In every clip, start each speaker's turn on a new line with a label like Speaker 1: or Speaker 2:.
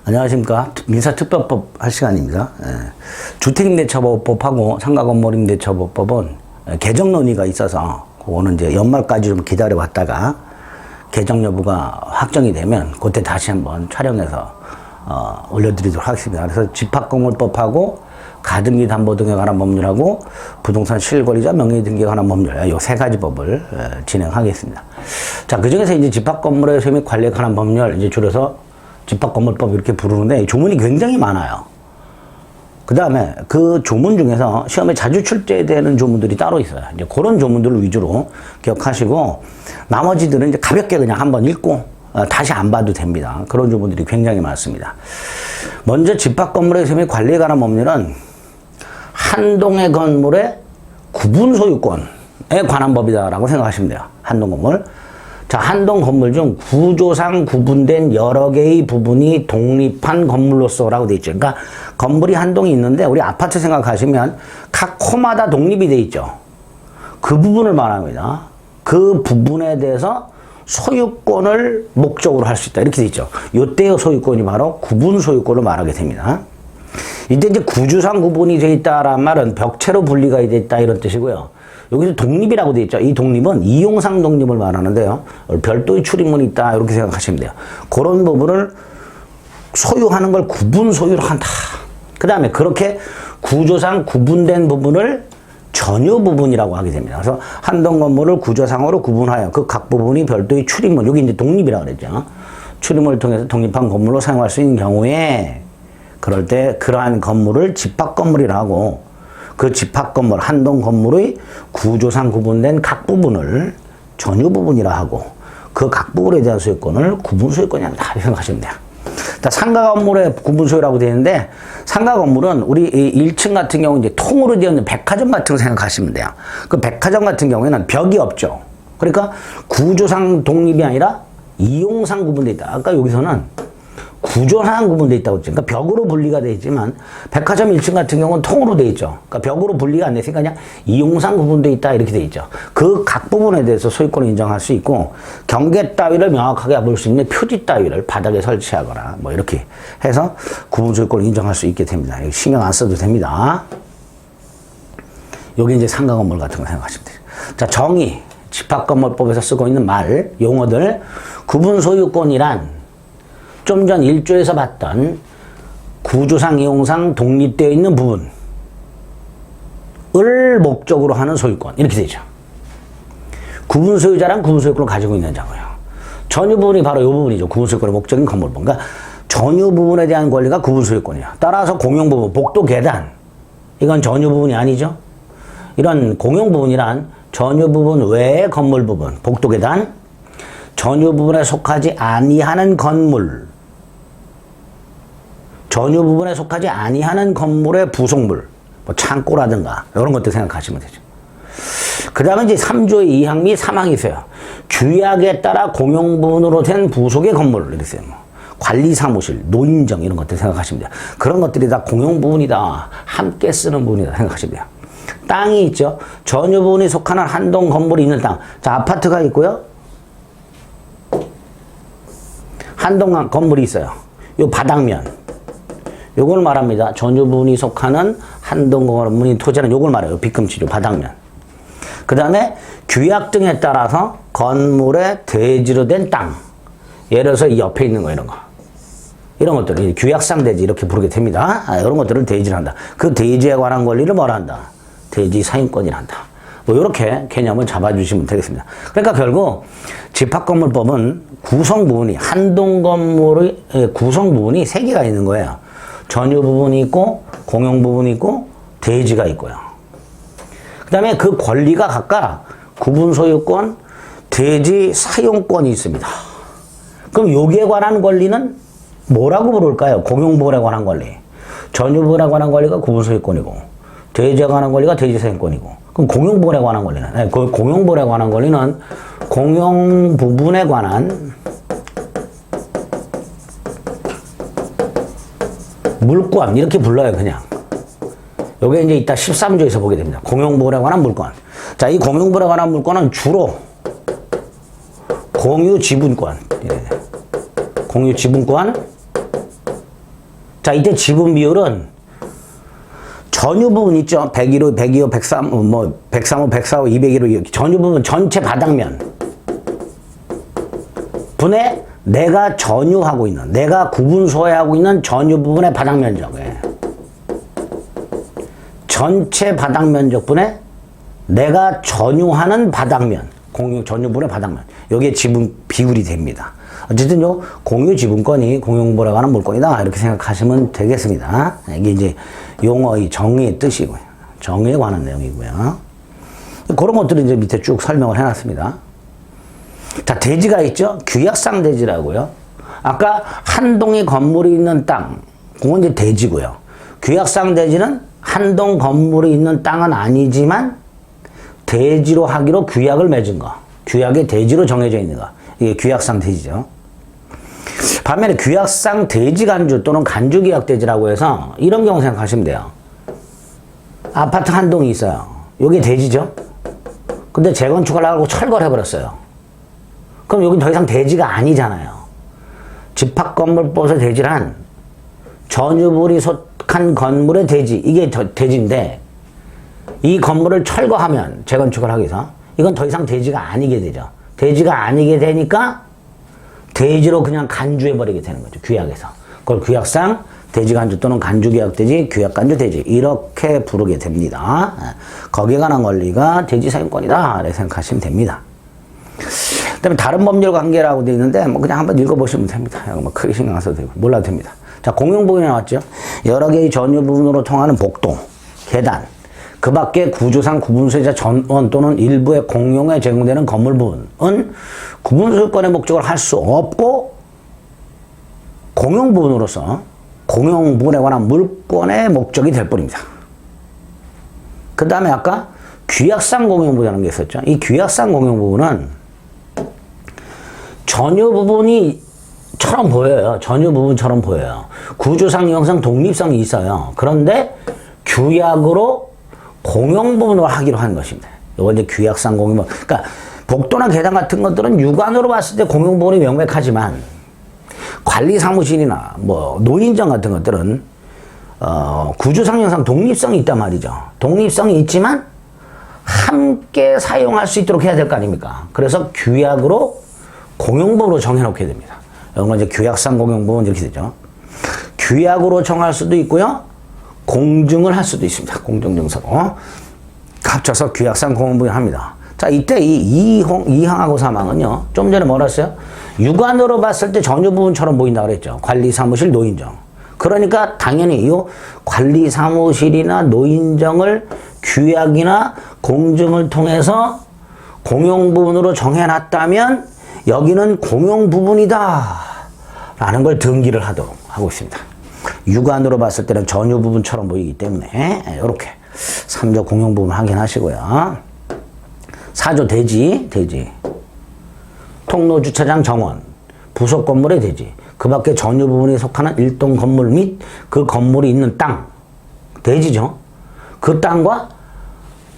Speaker 1: 안녕하십니까. 민사특별법 할 시간입니다. 주택임대차보호법하고 상가건물임대차보호법은 개정 논의가 있어서 그거는 이제 연말까지 좀 기다려 봤다가 개정 여부가 확정이 되면 그때 다시 한번 촬영해서 올려드리도록 하겠습니다. 그래서 집합건물법하고 가등기 담보 등에 관한 법률하고 부동산 실권리자 명의 등기에 관한 법률, 요 세 가지 법을 진행하겠습니다. 자, 그 중에서 이제 집합건물의 소유 및 관리에 관한 법률, 이제 줄여서 집합건물법 이렇게 부르는데 조문이 굉장히 많아요. 그 다음에 그 조문 중에서 시험에 자주 출제되는 조문들이 따로 있어요. 이제 그런 조문들을 위주로 기억하시고 나머지들은 이제 가볍게 그냥 한번 읽고 다시 안 봐도 됩니다. 그런 조문들이 굉장히 많습니다. 먼저 집합건물의 소유 및 관리에 관한 법률은 한 동의 건물의 구분 소유권에 관한 법이다라고 생각하시면 돼요. 한동 건물. 자, 한동 건물 중 구조상 구분된 여러 개의 부분이 독립한 건물로서라고 돼 있죠. 그러니까 건물이 한 동이 있는데 우리 아파트 생각하시면 각 코마다 독립이 돼 있죠. 그 부분을 말합니다. 그 부분에 대해서 소유권을 목적으로 할 수 있다. 이렇게 돼 있죠. 요때의 소유권이 바로 구분 소유권을 말하게 됩니다. 이때 이제 구조상 구분이 돼 있다란 말은 벽체로 분리가 돼 있다 이런 뜻이고요. 여기서 독립이라고 돼 있죠. 이 독립은 이용상 독립을 말하는데요. 별도의 출입문이 있다 이렇게 생각하시면 돼요. 그런 부분을 소유하는 걸 구분 소유로 한다. 그 다음에 그렇게 구조상 구분된 부분을 전유 부분이라고 하게 됩니다. 그래서 한동 건물을 구조상으로 구분하여 그 각 부분이 별도의 출입문, 여기 이제 독립이라고 그랬죠. 출입문을 통해서 독립한 건물로 사용할 수 있는 경우에 그럴 때 그러한 건물을 집합건물이라 하고 그 집합건물, 한동 건물의 구조상 구분된 각 부분을 전유 부분이라 하고 그 각 부분에 대한 소유권을 구분 소유권이라고 다 생각하시면 돼요. 상가 건물의 구분 소유라고 되어 있는데 상가 건물은 우리 1층 같은 경우 이제 통으로 되어 있는 백화점 같은 거 생각하시면 돼요. 그 백화점 같은 경우에는 벽이 없죠. 그러니까 구조상 독립이 아니라 이용상 구분되어 있다. 아까 여기서는 구조상 구분되어 있다고 했죠. 그러니까 벽으로 분리가 되어 있지만 백화점 1층 같은 경우는 통으로 되어 있죠. 그러니까 벽으로 분리가 안 됐으니까 그냥 이용상 구분되어 있다 이렇게 되어 있죠. 그 각 부분에 대해서 소유권을 인정할 수 있고 경계 따위를 명확하게 볼 수 있는 표지 따위를 바닥에 설치하거나 뭐 이렇게 해서 구분 소유권을 인정할 수 있게 됩니다. 신경 안 써도 됩니다. 여기 이제 상가 건물 같은 거 생각하시면 돼요. 자, 정의, 집합건물법에서 쓰고 있는 말, 용어들, 구분 소유권이란 좀 전 1조에서 봤던 구조상, 이용상 독립되어 있는 부분을 목적으로 하는 소유권. 이렇게 되죠. 구분 소유자란 구분 소유권을 가지고 있는 자고요. 전유 부분이 바로 이 부분이죠. 구분 소유권의 목적인 건물분. 그러니까 전유 부분에 대한 권리가 구분 소유권이야. 따라서 공용 부분, 복도 계단. 이건 전유 부분이 아니죠. 이런 공용 부분이란 전유 부분 외의 건물 부분, 복도 계단, 전유 부분에 속하지 아니하는 건물, 전유 부분에 속하지 아니하는 건물의 부속물, 뭐 창고라든가 이런 것들 생각하시면 되죠. 그 다음에 이제 3조의 2항 및 3항이 있어요. 규약에 따라 공용 부분으로 된 부속의 건물 이렇게 있어요. 뭐 관리사무실, 노인정 이런 것들 생각하시면 돼요. 그런 것들이 다 공용 부분이다. 함께 쓰는 부분이다 생각하시면 돼요. 땅이 있죠. 전유 부분이 속하는 한동 건물이 있는 땅. 자, 아파트가 있고요. 한동 건물이 있어요. 요 바닥면. 요걸 말합니다. 전유 부분이 속하는 한동 건물이 토지는 요걸 말해요. 빗금치죠. 바닥면. 그 다음에 규약 등에 따라서 건물에 대지로 된 땅. 예를 들어서 이 옆에 있는 거 이런 거. 이런 것들을 규약상 대지 이렇게 부르게 됩니다. 이런 것들을 대지를 한다. 그 대지에 관한 권리를 뭐라 한다? 대지 사용권이라 한다. 뭐 이렇게 개념을 잡아주시면 되겠습니다. 그러니까 결국 집합건물법은 구성 부분이 한동 건물의 구성 부분이 세 개가 있는 거예요. 전유 부분이 있고 공용 부분이 있고 대지가 있고요. 그 다음에 그 권리가 각각 구분 소유권, 대지 사용권이 있습니다. 그럼 여기에 관한 권리는 뭐라고 부를까요? 공용 부분에 관한 권리. 전유 부분에 관한 권리가 구분 소유권이고 대지에 관한 권리가 대지 사용권이고 그럼 공용 부분에 관한 권리는 그 공용 부분에 관한 권리는 공용 부분에 관한 물권 이렇게 불러요. 그냥 요게 이제 이따 13조에서 보게 됩니다. 공용부분에 관한 물권. 자, 이 공용부분에 관한 물권은 주로 공유 지분권, 공유 지분권, 자, 이때 지분 비율은 전유 부분 있죠. 101호, 102호, 103호, 뭐 103호, 104호, 201호 전유 부분 전체 바닥면 분에 내가 전유하고 있는, 내가 구분 소유하고 있는 전유 부분의 바닥 면적에 전체 바닥 면적분에 내가 전유하는 바닥면, 공유 전유분의 바닥면, 여기에 지분 비율이 됩니다. 어쨌든 요 공유 지분권이 공용보에 관한 물권이다 이렇게 생각하시면 되겠습니다. 이게 이제 용어의 정의의 뜻이고요. 정의에 관한 내용이고요. 그런 것들을 이제 밑에 쭉 설명을 해놨습니다. 자, 대지가 있죠. 규약상 대지라고요. 아까 한 동의 건물이 있는 땅, 그건 이제 대지고요. 규약상 대지는 한 동 건물이 있는 땅은 아니지만 대지로 하기로 규약을 맺은 거, 규약의 대지로 정해져 있는 거, 이게 규약상 대지죠. 반면에 규약상 대지 간주 또는 간주 계약 대지라고 해서 이런 경우 생각하시면 돼요. 아파트 한 동이 있어요. 이게 대지죠. 근데 재건축을 하고 철거를 해버렸어요. 그럼 여긴 더 이상 대지가 아니잖아요. 집합건물법에서 대지란 전유물이 속한 건물의 대지, 이게 대지인데 이 건물을 철거하면 재건축을 하기 위해서 이건 더 이상 대지가 아니게 되죠. 대지가 아니게 되니까 대지로 그냥 간주해버리게 되는 거죠. 규약에서. 그걸 규약상 대지간주 또는 간주계약대지, 규약간주대지 이렇게 부르게 됩니다. 거기에 관한 원리가 대지사용권이다 이렇게 생각하시면 됩니다. 그 다음에 다른 법률 관계라고 되어 있는데 뭐 그냥 한번 읽어보시면 됩니다. 뭐 크게 신경 안 써도 되고 몰라도 됩니다. 자, 공용부분이 나왔죠. 여러 개의 전유 부분으로 통하는 복도, 계단, 그 밖에 구조상 구분소유자 전원 또는 일부의 공용에 제공되는 건물 부분은 구분소유권의 목적을 할 수 없고 공용 부분으로서 공용 부분에 관한 물권의 목적이 될 뿐입니다. 그 다음에 아까 규약상 공용 부분이라는 게 있었죠. 이 규약상 공용 부분은 전유 부분이처럼 보여요. 전유 부분처럼 보여요. 구조상, 형상, 독립성이 있어요. 그런데 규약으로 공용 부분으로 하기로 한 것입니다. 이거 이제 규약상 공용 부분. 그러니까 복도나 계단 같은 것들은 육안으로 봤을 때 공용 부분이 명백하지만 관리 사무실이나 뭐 노인정 같은 것들은 구조상, 형상, 독립성이 있단 말이죠. 독립성이 있지만 함께 사용할 수 있도록 해야 될 거 아닙니까? 그래서 규약으로 공용 부분으로 정해놓게 됩니다. 이런 건 이제 규약상 공용 부분 이렇게 되죠. 규약으로 정할 수도 있고요. 공증을 할 수도 있습니다. 공증증서로. 합쳐서 규약상 공용부분을 합니다. 자, 이때 이 2항하고 3항은요. 좀 전에 뭐라 했어요? 육안으로 봤을 때 전유 부분처럼 보인다고 그랬죠. 관리사무실, 노인정. 그러니까 당연히 이 관리사무실이나 노인정을 규약이나 공증을 통해서 공용부분으로 정해놨다면 여기는 공용부분이다 라는 걸 등기를 하도록 하고 있습니다. 육안으로 봤을 때는 전유 부분처럼 보이기 때문에 이렇게 3조 공용 부분 확인하시고요. 4조 대지 통로 주차장 정원 부속 건물의 대지 그 밖에 전유 부분이 속하는 일동 건물 및 그 건물이 있는 땅 대지죠. 그 땅과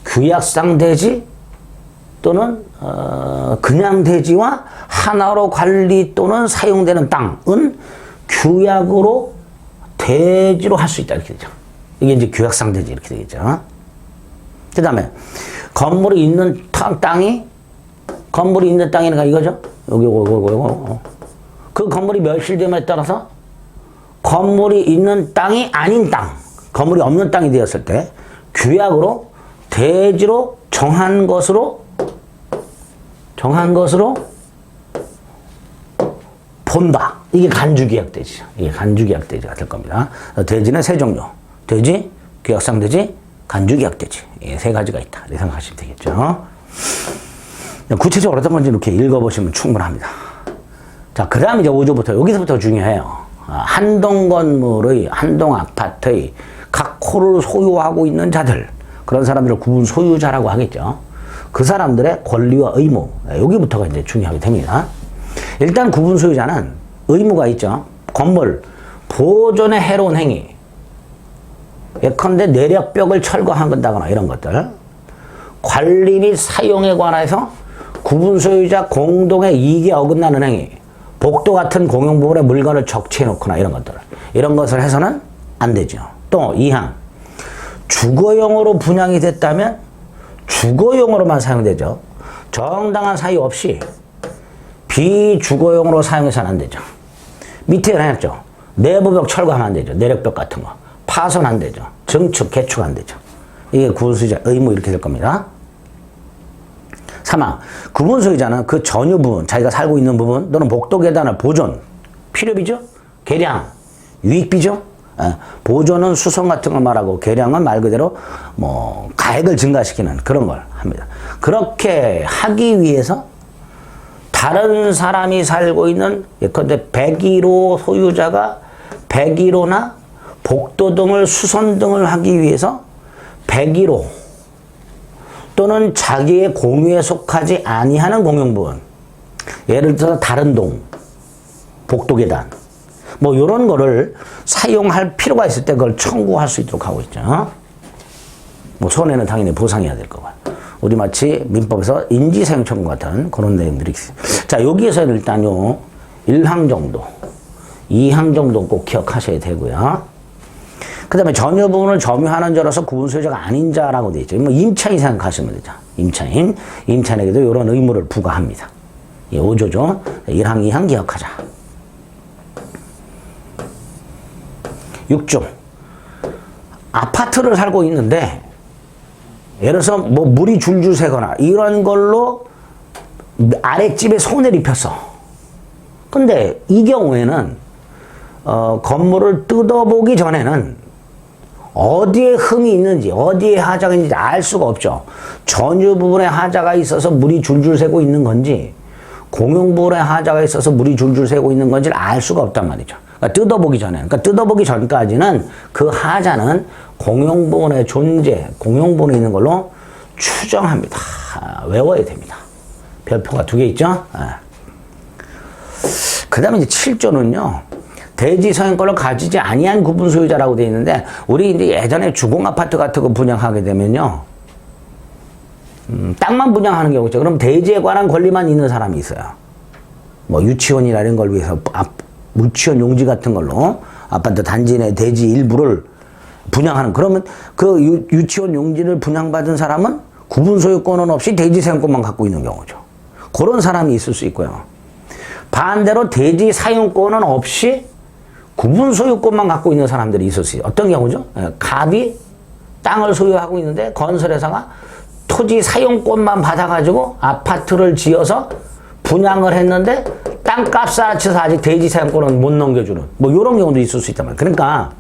Speaker 1: 규약상 대지 또는 그냥 대지와 하나로 관리 또는 사용되는 땅은 규약으로 대지로 할 수 있다 이렇게 되죠. 이게 이제 규약상 대지 이렇게 되겠죠. 그 다음에 건물이 있는 땅이니까 이거죠. 요거. 그 건물이 멸실됨에 따라서 건물이 있는 땅이 아닌 땅, 건물이 없는 땅이 되었을 때 규약으로 대지로 정한 것으로 본다. 이게 간주계약대지죠. 이게 간주계약대지가 될 겁니다. 대지는 세 종류. 대지, 규약상 대지, 간주계약대지. 이 세 가지가 있다. 이렇게 생각하시면 되겠죠. 구체적으로 어떤 건지 이렇게 읽어보시면 충분합니다. 자, 그 다음 이제 5조부터, 여기서부터 중요해요. 한동 건물의, 한동 아파트의 각 호를 소유하고 있는 자들, 그런 사람들을 구분 소유자라고 하겠죠. 그 사람들의 권리와 의무, 여기부터가 이제 중요하게 됩니다. 일단 구분 소유자는 의무가 있죠. 건물 보존에 해로운 행위, 예컨대 내력벽을 철거한다거나 이런 것들, 관리 및 사용에 관해서 구분 소유자 공동의 이익에 어긋나는 행위, 복도 같은 공용 부분에 물건을 적치해 놓거나 이런 것들, 이런 것을 해서는 안 되죠. 또 2항 주거용으로 분양이 됐다면 주거용으로만 사용되죠. 정당한 사유 없이 비주거용으로 사용해서는 안 되죠. 밑에 해놨죠. 내부벽 철거하면 안 되죠. 내력벽 같은 거 파손 안 되죠. 증축, 개축 안 되죠. 이게 구분소유자 의무 이렇게 될 겁니다. 3항 구분소유자는 그 전유 부분, 자기가 살고 있는 부분 또는 복도 계단을 보존, 필요비죠? 개량, 유익비죠? 보존은 수선 같은 걸 말하고 개량은 말 그대로 뭐 가액을 증가시키는 그런 걸 합니다. 그렇게 하기 위해서 다른 사람이 살고 있는 예컨대 101호 소유자가 101호나 복도 등을 수선 등을 하기 위해서 101호 또는 자기의 공유에 속하지 아니하는 공용부분, 예를 들어서 다른 동, 복도 계단 뭐 이런 거를 사용할 필요가 있을 때 그걸 청구할 수 있도록 하고 있죠. 뭐 손해는 당연히 보상해야 될 거고요. 우리 마치 민법에서 인지사용 청구 같은 그런 내용들이 있어요. 자, 여기에서는 일단 요 1항 정도, 2항 정도 꼭 기억하셔야 되고요. 그 다음에 전유 부분을 점유하는 자로서 구분소유자가 아닌 자라고 되어 있죠. 뭐 임차인 생각하시면 되죠. 임차인에게도 이런 의무를 부과합니다. 이 5조죠. 1항, 2항 기억하자. 6조. 아파트를 살고 있는데 예를 들어서 뭐 물이 줄줄 새거나 이런 걸로 아랫집에 손해를 입혔어. 근데 이 경우에는 건물을 뜯어보기 전에는 어디에 흠이 있는지 어디에 하자가 있는지 알 수가 없죠. 전유 부분에 하자가 있어서 물이 줄줄 새고 있는 건지 공용 부분에 하자가 있어서 물이 줄줄 새고 있는 건지를 알 수가 없단 말이죠. 그러니까 뜯어보기 전에, 그러니까 뜯어보기 전까지는 그 하자는 공용 부분의 존재, 공용 부분에 있는 걸로 추정합니다. 외워야 됩니다. 별표가 2개 있죠. 그 다음에 이제 7조는요. 대지 소유권을 가지지 아니한 구분 소유자라고 되어 있는데 우리 이제 예전에 주공 아파트 같은 거 분양하게 되면요. 땅만 분양하는 경우 있죠. 그럼 대지에 관한 권리만 있는 사람이 있어요. 뭐 유치원이나 이런 걸 위해서 유치원 용지 같은 걸로 아파트 단지 내 대지 일부를 분양하는, 그러면 그 유치원 용지를 분양받은 사람은 구분 소유권은 없이 대지 사용권만 갖고 있는 경우죠. 그런 사람이 있을 수 있고요. 반대로 대지 사용권은 없이 구분 소유권만 갖고 있는 사람들이 있을 수 있어요. 어떤 경우죠? 갑이 땅을 소유하고 있는데 건설회사가 토지 사용권만 받아가지고 아파트를 지어서 분양을 했는데 땅값 쌓쳐서 아직 대지 사용권은 못 넘겨주는 뭐 이런 경우도 있을 수 있단 말이에요. 그러니까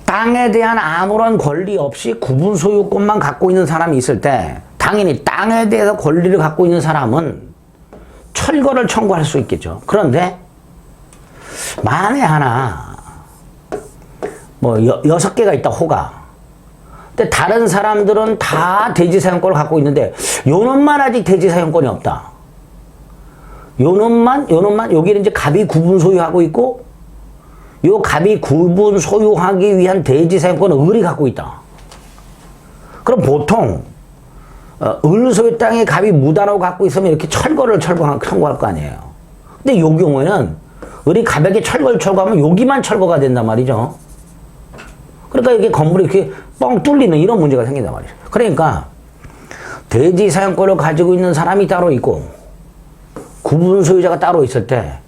Speaker 1: 땅에 대한 아무런 권리 없이 구분 소유권만 갖고 있는 사람이 있을 때 당연히 땅에 대해서 권리를 갖고 있는 사람은 철거를 청구할 수 있겠죠. 그런데 만에 하나 뭐 6개가 있다 호가. 근데 다른 사람들은 다 대지 사용권을 갖고 있는데 요놈만 아직 대지 사용권이 없다. 요놈만 여기는 이제 갑이 구분 소유하고 있고 요 갑이 구분 소유하기 위한 대지 사용권을 을이 갖고 있다. 그럼 보통 을 소유 땅에 갑이 무단으로 갖고 있으면 이렇게 철거를 청구할 거 아니에요. 근데 요 경우에는 을이 갑에게 철거를 청구하면 여기만 철거가 된단 말이죠. 그러니까 이게 건물이 이렇게 뻥 뚫리는 이런 문제가 생긴단 말이죠. 그러니까 대지 사용권을 가지고 있는 사람이 따로 있고 구분 소유자가 따로 있을 때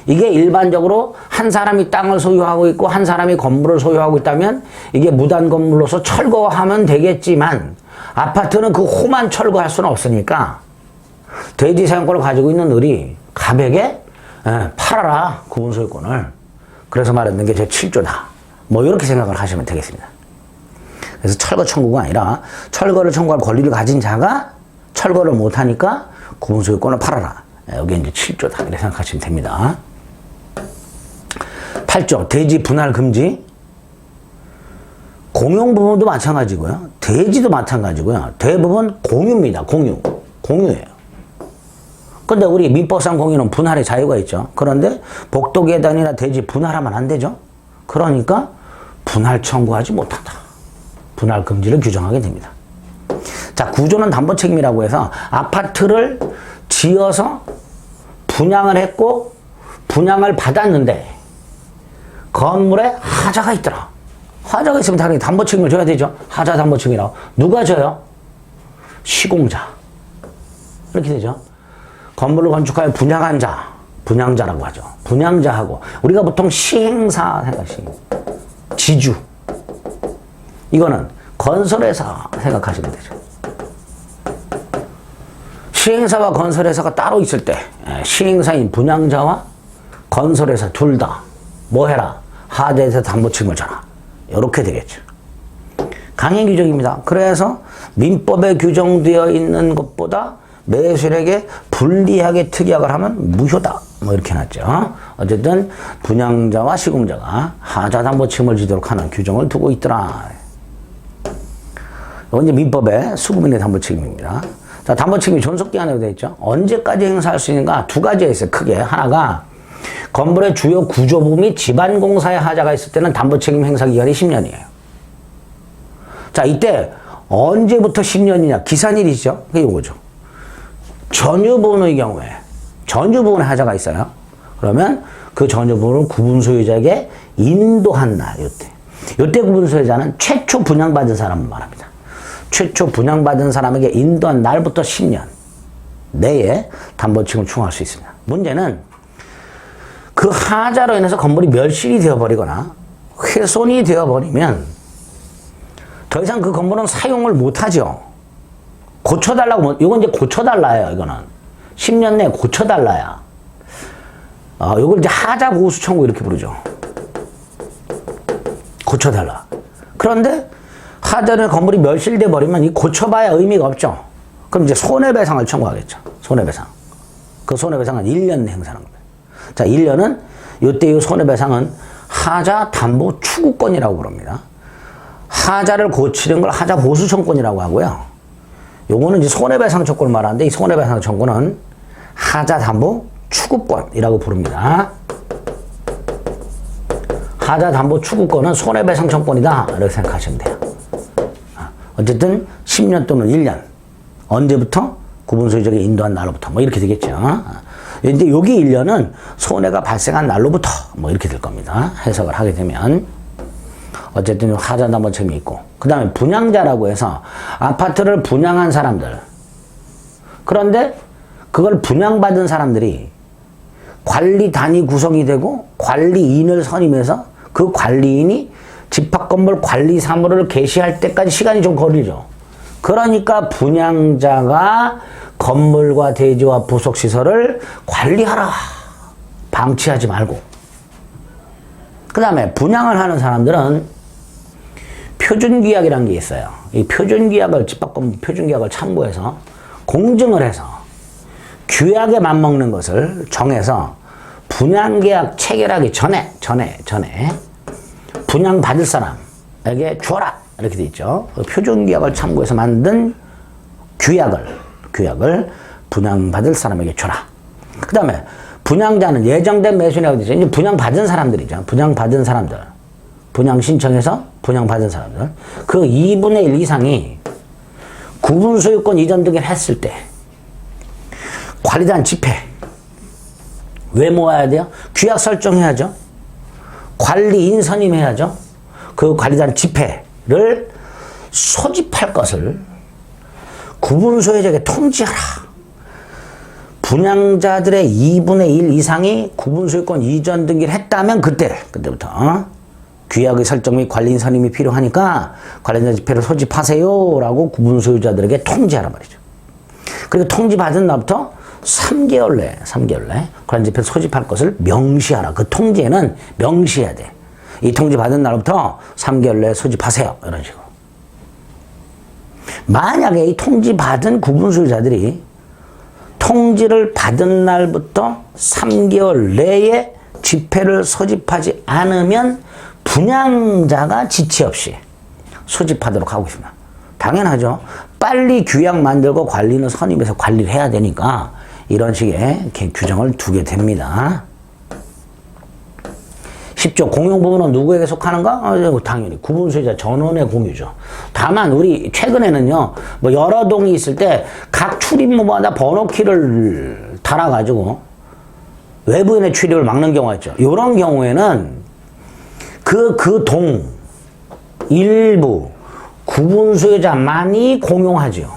Speaker 1: 이게 일반적으로 한 사람이 땅을 소유하고 있고 한 사람이 건물을 소유하고 있다면 이게 무단 건물로서 철거하면 되겠지만 아파트는 그 호만 철거할 수는 없으니까 대지 사용권을 가지고 있는 을이 갑에게 팔아라 구분 소유권을. 그래서 말했는 게 제 7조다. 뭐 이렇게 생각을 하시면 되겠습니다. 그래서 철거 청구가 아니라 철거를 청구할 권리를 가진 자가 철거를 못하니까 구분 소유권을 팔아라. 여기 이제 7조다. 이렇게 생각하시면 됩니다. 8조 대지 분할 금지. 공용 부분도 마찬가지고요. 대지도 마찬가지고요. 대부분 공유입니다. 공유예요. 근데 우리 민법상 공유는 분할의 자유가 있죠. 그런데 복도 계단이나 대지 분할하면 안 되죠. 그러니까 분할 청구하지 못한다. 분할 금지를 규정하게 됩니다. 자, 구조는 담보 책임이라고 해서 아파트를 지어서 분양을 했고 분양을 받았는데 건물에 하자가 있더라. 하자가 있으면 당연히 담보 책임을 져야 되죠. 하자 담보 책임이라고. 누가 져요? 시공자. 이렇게 되죠. 건물을 건축하여 분양한 자, 분양자라고 하죠. 분양자하고 우리가 보통 시행사 생각하시면 지주. 이거는 건설회사 생각하시면 되죠. 시행사와 건설회사가 따로 있을 때 시행사인 분양자와 건설회사 둘 다 뭐 해라? 하자에서 담보 책임을 져라. 이렇게 되겠죠. 강행 규정입니다. 그래서 민법에 규정되어 있는 것보다 매수인에게 불리하게 특약을 하면 무효다. 뭐 이렇게 해놨죠. 어쨌든 분양자와 시공자가 하자 담보 책임을 지도록 하는 규정을 두고 있더라. 이건 이제 민법의 수급인의 담보 책임입니다. 자, 담보 책임이 존속기한으로 되어 있죠. 언제까지 행사할 수 있는가? 두 가지가 있어요. 크게. 하나가 건물의 주요 구조부 및 집안공사의 하자가 있을 때는 담보 책임 행사 기간이 10년이에요. 자, 이때 언제부터 10년이냐? 기산일이죠. 그게 이거죠. 전유분의 경우에 전유분의 하자가 있어요. 그러면 그 전유분을 구분 소유자에게 인도한 날, 요때 구분 소유자는 최초 분양받은 사람을 말합니다. 최초 분양받은 사람에게 인도한 날부터 10년 내에 담보 책임을 추궁할 수 있습니다. 문제는 그 하자로 인해서 건물이 멸실이 되어버리거나 훼손이 되어버리면 더 이상 그 건물은 사용을 못하죠. 고쳐달라고, 이건 이제 고쳐달라요, 이거는. 10년 내에 고쳐달라야. 이걸 이제 하자 보수 청구 이렇게 부르죠. 고쳐달라. 그런데 하자는 건물이 멸실돼 버리면 이 고쳐봐야 의미가 없죠. 그럼 이제 손해배상을 청구하겠죠. 손해배상. 그 손해배상은 1년 행사하는 겁니다. 자, 1년은 이때 이 손해배상은 하자 담보 추구권이라고 부릅니다. 하자를 고치는 걸 하자 보수 청구권이라고 하고요. 요거는 이제 손해배상 청구를 말하는데 이 손해배상 청구는 하자 담보 추구권이라고 부릅니다. 하자 담보 추구권은 손해배상 청구권이다. 이렇게 생각하시면 돼요. 어쨌든 10년 또는 1년. 언제부터? 구분 소유자에게 인도한 날로부터. 뭐 이렇게 되겠죠. 이제 여기 1년은 손해가 발생한 날로부터 뭐 이렇게 될 겁니다. 해석을 하게 되면. 어쨌든 하자 담보 책임이 있고. 그 다음에 분양자라고 해서 아파트를 분양한 사람들. 그런데 그걸 분양받은 사람들이 관리 단위 구성이 되고 관리인을 선임해서 그 관리인이 집합건물 관리 사무를 개시할 때까지 시간이 좀 걸리죠. 그러니까 분양자가 건물과 대지와 부속시설을 관리하라. 방치하지 말고. 그 다음에 분양을 하는 사람들은 표준규약이라는 게 있어요. 이 표준규약을, 집합건물 표준규약을 참고해서 공증을 해서 규약에 맞먹는 것을 정해서 분양계약 체결하기 전에 분양받을 사람에게 줘라. 이렇게 돼 있죠. 표준규약을 참고해서 만든 규약을 분양받을 사람에게 줘라. 그 다음에 분양자는 예정된 매수인이라고 되죠. 이제 분양받은 사람들이죠. 분양받은 사람들. 분양 신청해서 분양받은 사람들. 그 2분의 1 이상이 구분소유권 이전 등을 했을 때 관리단 집회. 왜 모아야 돼요? 규약 설정해야죠. 관리인 선임해야죠. 그 관리단 집회를 소집할 것을 구분소유자에게 통지하라. 분양자들의 2분의 1 이상이 구분소유권 이전 등기를 했다면 그때부터 규약의 설정 및 관리인 선임이 필요하니까 관리자 집회를 소집하세요 라고 구분소유자들에게 통지하란 말이죠. 그리고 통지받은 날부터 3개월 내 관리자 집회를 소집할 것을 명시하라. 그 통지에는 명시해야 돼. 이 통지받은 날부터 3개월 내에 소집하세요. 이런 식으로. 만약에 이 통지받은 구분소유자들이 통지를 받은 날부터 3개월 내에 집회를 소집하지 않으면 분양자가 지체 없이 소집하도록 하고 있습니다. 당연하죠. 빨리 규약 만들고 관리는 선임해서 관리를 해야 되니까 이런 식의 규정을 두게 됩니다. 10조 공용부분은 누구에게 속하는가? 당연히 구분소유자 전원의 공유죠. 다만 우리 최근에는요, 뭐 여러 동이 있을 때 각 출입문마다 번호키를 달아가지고 외부인의 출입을 막는 경우가 있죠. 이런 경우에는 그 동, 일부, 구분 소유자만이 공용하죠.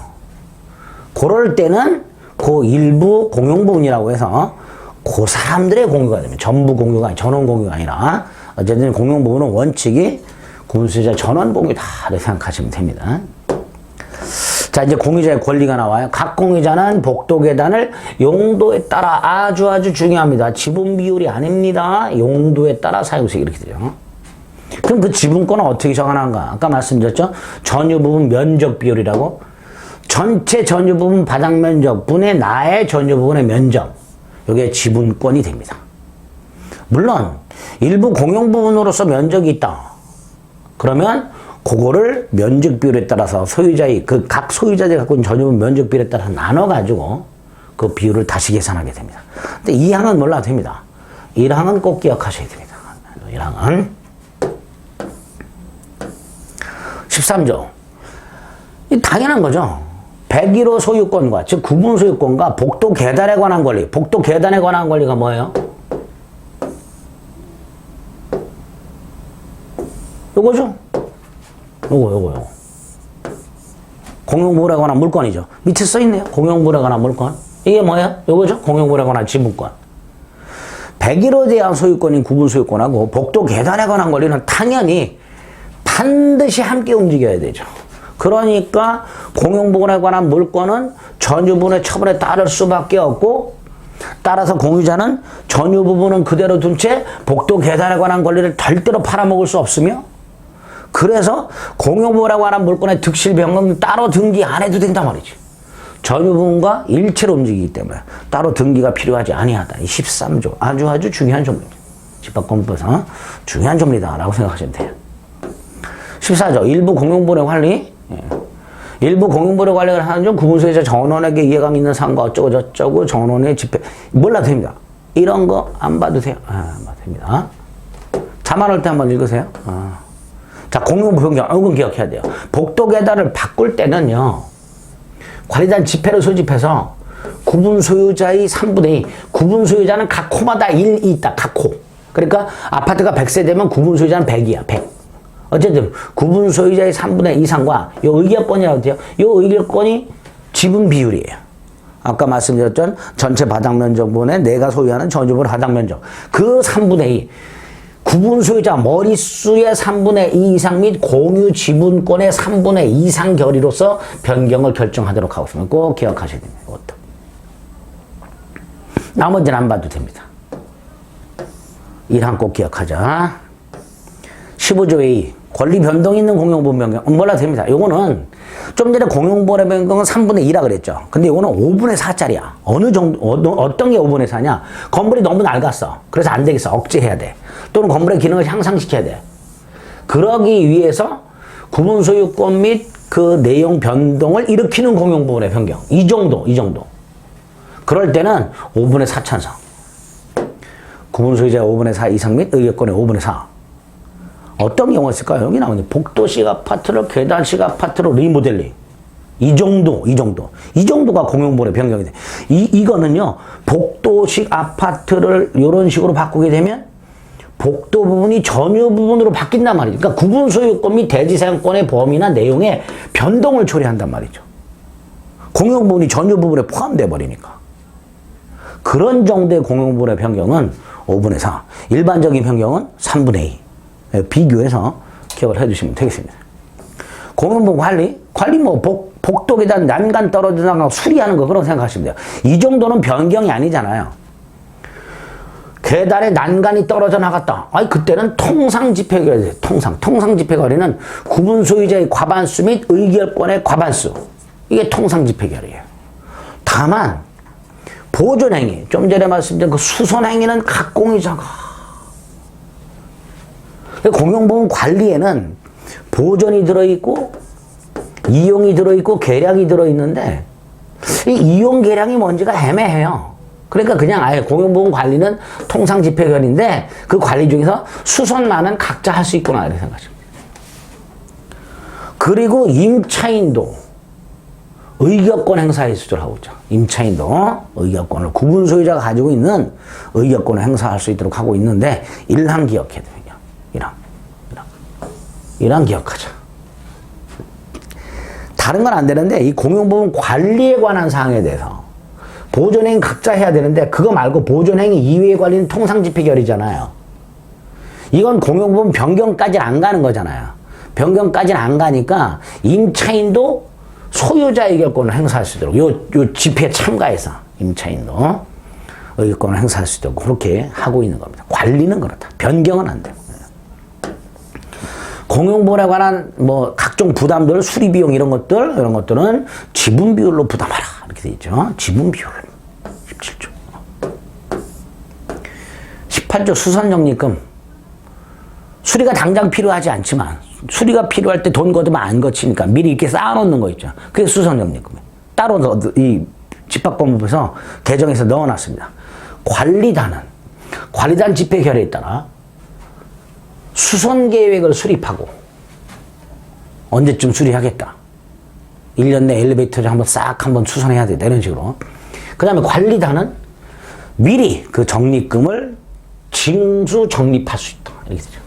Speaker 1: 그럴 때는 그 일부 공용 부분이라고 해서 그 사람들의 공유가 되면 전부 공유가 아니 전원 공유가 아니라 어쨌든 공용 부분은 원칙이 구분 소유자 전원 공유다 이렇게 생각하시면 됩니다. 자, 이제 공유자의 권리가 나와요. 각 공유자는 복도 계단을 용도에 따라 아주 중요합니다. 지분 비율이 아닙니다. 용도에 따라 사용수익 이렇게 되죠. 그럼 그 지분권은 어떻게 정하는가? 아까 말씀드렸죠? 전유 부분 면적 비율이라고. 전체 전유 부분 바닥 면적 분의 나의 전유 부분의 면적. 이게 지분권이 됩니다. 물론 일부 공용 부분으로서 면적이 있다. 그러면 그거를 면적 비율에 따라서 소유자의 그 각 소유자들이 갖고 있는 전유 부분 면적 비율에 따라서 나눠 가지고 그 비율을 다시 계산하게 됩니다. 근데 2항은 몰라도 됩니다. 1항은 꼭 기억하셔야 됩니다. 1항은 13조. 당연한 거죠. 101호 소유권과 즉 구분 소유권과 복도 계단에 관한 권리. 복도 계단에 관한 권리가 뭐예요? 요거죠. 요거. 공용부분에 관한 물권이죠. 밑에 써있네요. 공용부분에 관한 물권. 이게 뭐예요? 요거죠. 공용부분에 관한 지분권. 101호에 대한 소유권인 구분 소유권하고 복도 계단에 관한 권리는 당연히 반드시 함께 움직여야 되죠. 그러니까 공용부분에 관한 물권은 전유부분의 처분에 따를 수밖에 없고 따라서 공유자는 전유 부분은 그대로 둔 채 복도 계단에 관한 권리를 절대로 팔아먹을 수 없으며 그래서 공용부분에 관한 물권의 득실 변경은 따로 등기 안 해도 된단 말이지. 전유 부분과 일체로 움직이기 때문에 따로 등기가 필요하지 아니하다. 이 13조 아주 중요한 조문입니다. 집합공부에서 중요한 조문이다라고 생각하시면 돼요. 14조 일부 공용부분의 관리. 일부 공용부분의 관리를 하는 중 구분소유자 전원에게 이해감 있는 사항과 어쩌고 저쩌고 전원의 집회 몰라도 됩니다. 이런 거 안 봐도 돼요. 안 봐도 됩니다. 자만할 때 한번 읽으세요. 자, 공용부 변경 이건 기억해야 돼요. 복도 계단을 바꿀 때는요. 관리단 집회를 소집해서 구분 소유자의 3분의 2 구분 소유자는 각 코마다 1이 있다. 각 코. 그러니까 아파트가 100세 되면 구분 소유자는 100이야. 100. 어쨌든 구분 소유자의 3분의 2 이상과 요 의결권이라고 돼요. 요 의결권이 지분 비율이에요. 아까 말씀드렸던 전체 바닥 면적분에 내가 소유하는 전유분 바닥 면적 그 3분의 2 구분 소유자 머릿수의 3분의 2 이상 및 공유 지분권의 3분의 2 이상 결의로서 변경을 결정하도록 하고 있습니다. 꼭 기억하셔야 됩니다. 이것도. 나머지는 안 봐도 됩니다. 1항 꼭 기억하자. 15조의 2 권리 변동이 있는 공용부분 변경 몰라도 됩니다. 요거는 좀 전에 공용부분의 변경은 3분의 2라 그랬죠. 근데 요거는 5분의 4짜리야. 어느 정도 어떤 게 5분의 4냐? 건물이 너무 낡았어. 그래서 안 되겠어. 억제해야 돼. 또는 건물의 기능을 향상시켜야 돼. 그러기 위해서 구분 소유권 및 그 내용 변동을 일으키는 공용부분의 변경. 이 정도. 그럴 때는 5분의 4 찬성. 구분 소유자의 5분의 4 이상 및 의결권의 5분의 4. 어떤 경우가 있을까요? 여기 나오는 복도식 아파트를 계단식 아파트로 리모델링. 이 정도가 공용부분의 변경이 돼. 이거는요, 복도식 아파트를 이런 식으로 바꾸게 되면 복도 부분이 전유 부분으로 바뀐단 말이죠. 그러니까 구분 소유권 및 대지 사용권의 범위나 내용에 변동을 초래한단 말이죠. 공용 부분이 전유 부분에 포함돼 버리니까. 그런 정도의 공용 부분의 변경은 5분의 4. 일반적인 변경은 3분의 2. 비교해서 기억을 해주시면 되겠습니다. 공용부분 관리 뭐 복도 계단 난간 떨어지는 거 수리하는 거 그런 생각하시면 돼요. 이 정도는 변경이 아니잖아요. 계단에 난간이 떨어져 나갔다. 그때는 통상 집회결이 돼요. 통상 집회결의는 구분 소유자의 과반수 및 의결권의 과반수. 이게 통상 집회결의예요. 다만 보존행위, 좀 전에 말씀드린 그 수선행위는 각 공유자가 공용부분 관리에는 보존이 들어있고 이용이 들어있고 계량이 들어있는데 이 이용 계량이 뭔지가 애매해요. 그러니까 그냥 아예 공용부분 관리는 통상 집회결인데 그 관리 중에서 수선만은 각자 할 수 있구나 이렇게 생각하십니다. 그리고 임차인도 의결권 행사의 수를 하고 있죠. 임차인도 의결권을 구분 소유자가 가지고 있는 의결권을 행사할 수 있도록 하고 있는데 1항 기억해야 돼요. 1항. 이란 기억하자. 다른 건 안 되는데 이 공용보험 관리에 관한 사항에 대해서 보존행위 각자 해야 되는데 그거 말고 보존행위 이외의 관리는 통상집행결의잖아요. 이건 공용보험 변경까지는 안 가는 거잖아요. 변경까지는 안 가니까 임차인도 소유자 의결권을 행사할 수 있도록 요 집회에 참가해서 임차인도 의결권을 행사할 수 있도록 그렇게 하고 있는 겁니다. 관리는 그렇다. 변경은 안 되고. 공용보험에 관한 뭐 각종 부담들, 수리비용 이런 것들은 지분 비율로 부담하라. 이렇게 돼 있죠. 지분 비율. 17조. 18조 수선적립금. 수리가 당장 필요하지 않지만 수리가 필요할 때 돈 걷으면 안 거치니까 미리 이렇게 쌓아놓는 거 있죠. 그게 수선적립금이에요. 따로 이 집합법에서 개정해서 넣어놨습니다. 관리단 집행 결의에 따라 수선 계획을 수립하고 언제쯤 수리하겠다. 1년 내 엘리베이터를 한번 수선해야 돼. 이런 식으로. 그 다음에 관리단은 미리 그 적립금을 징수 적립할 수 있다. 이렇게 되죠.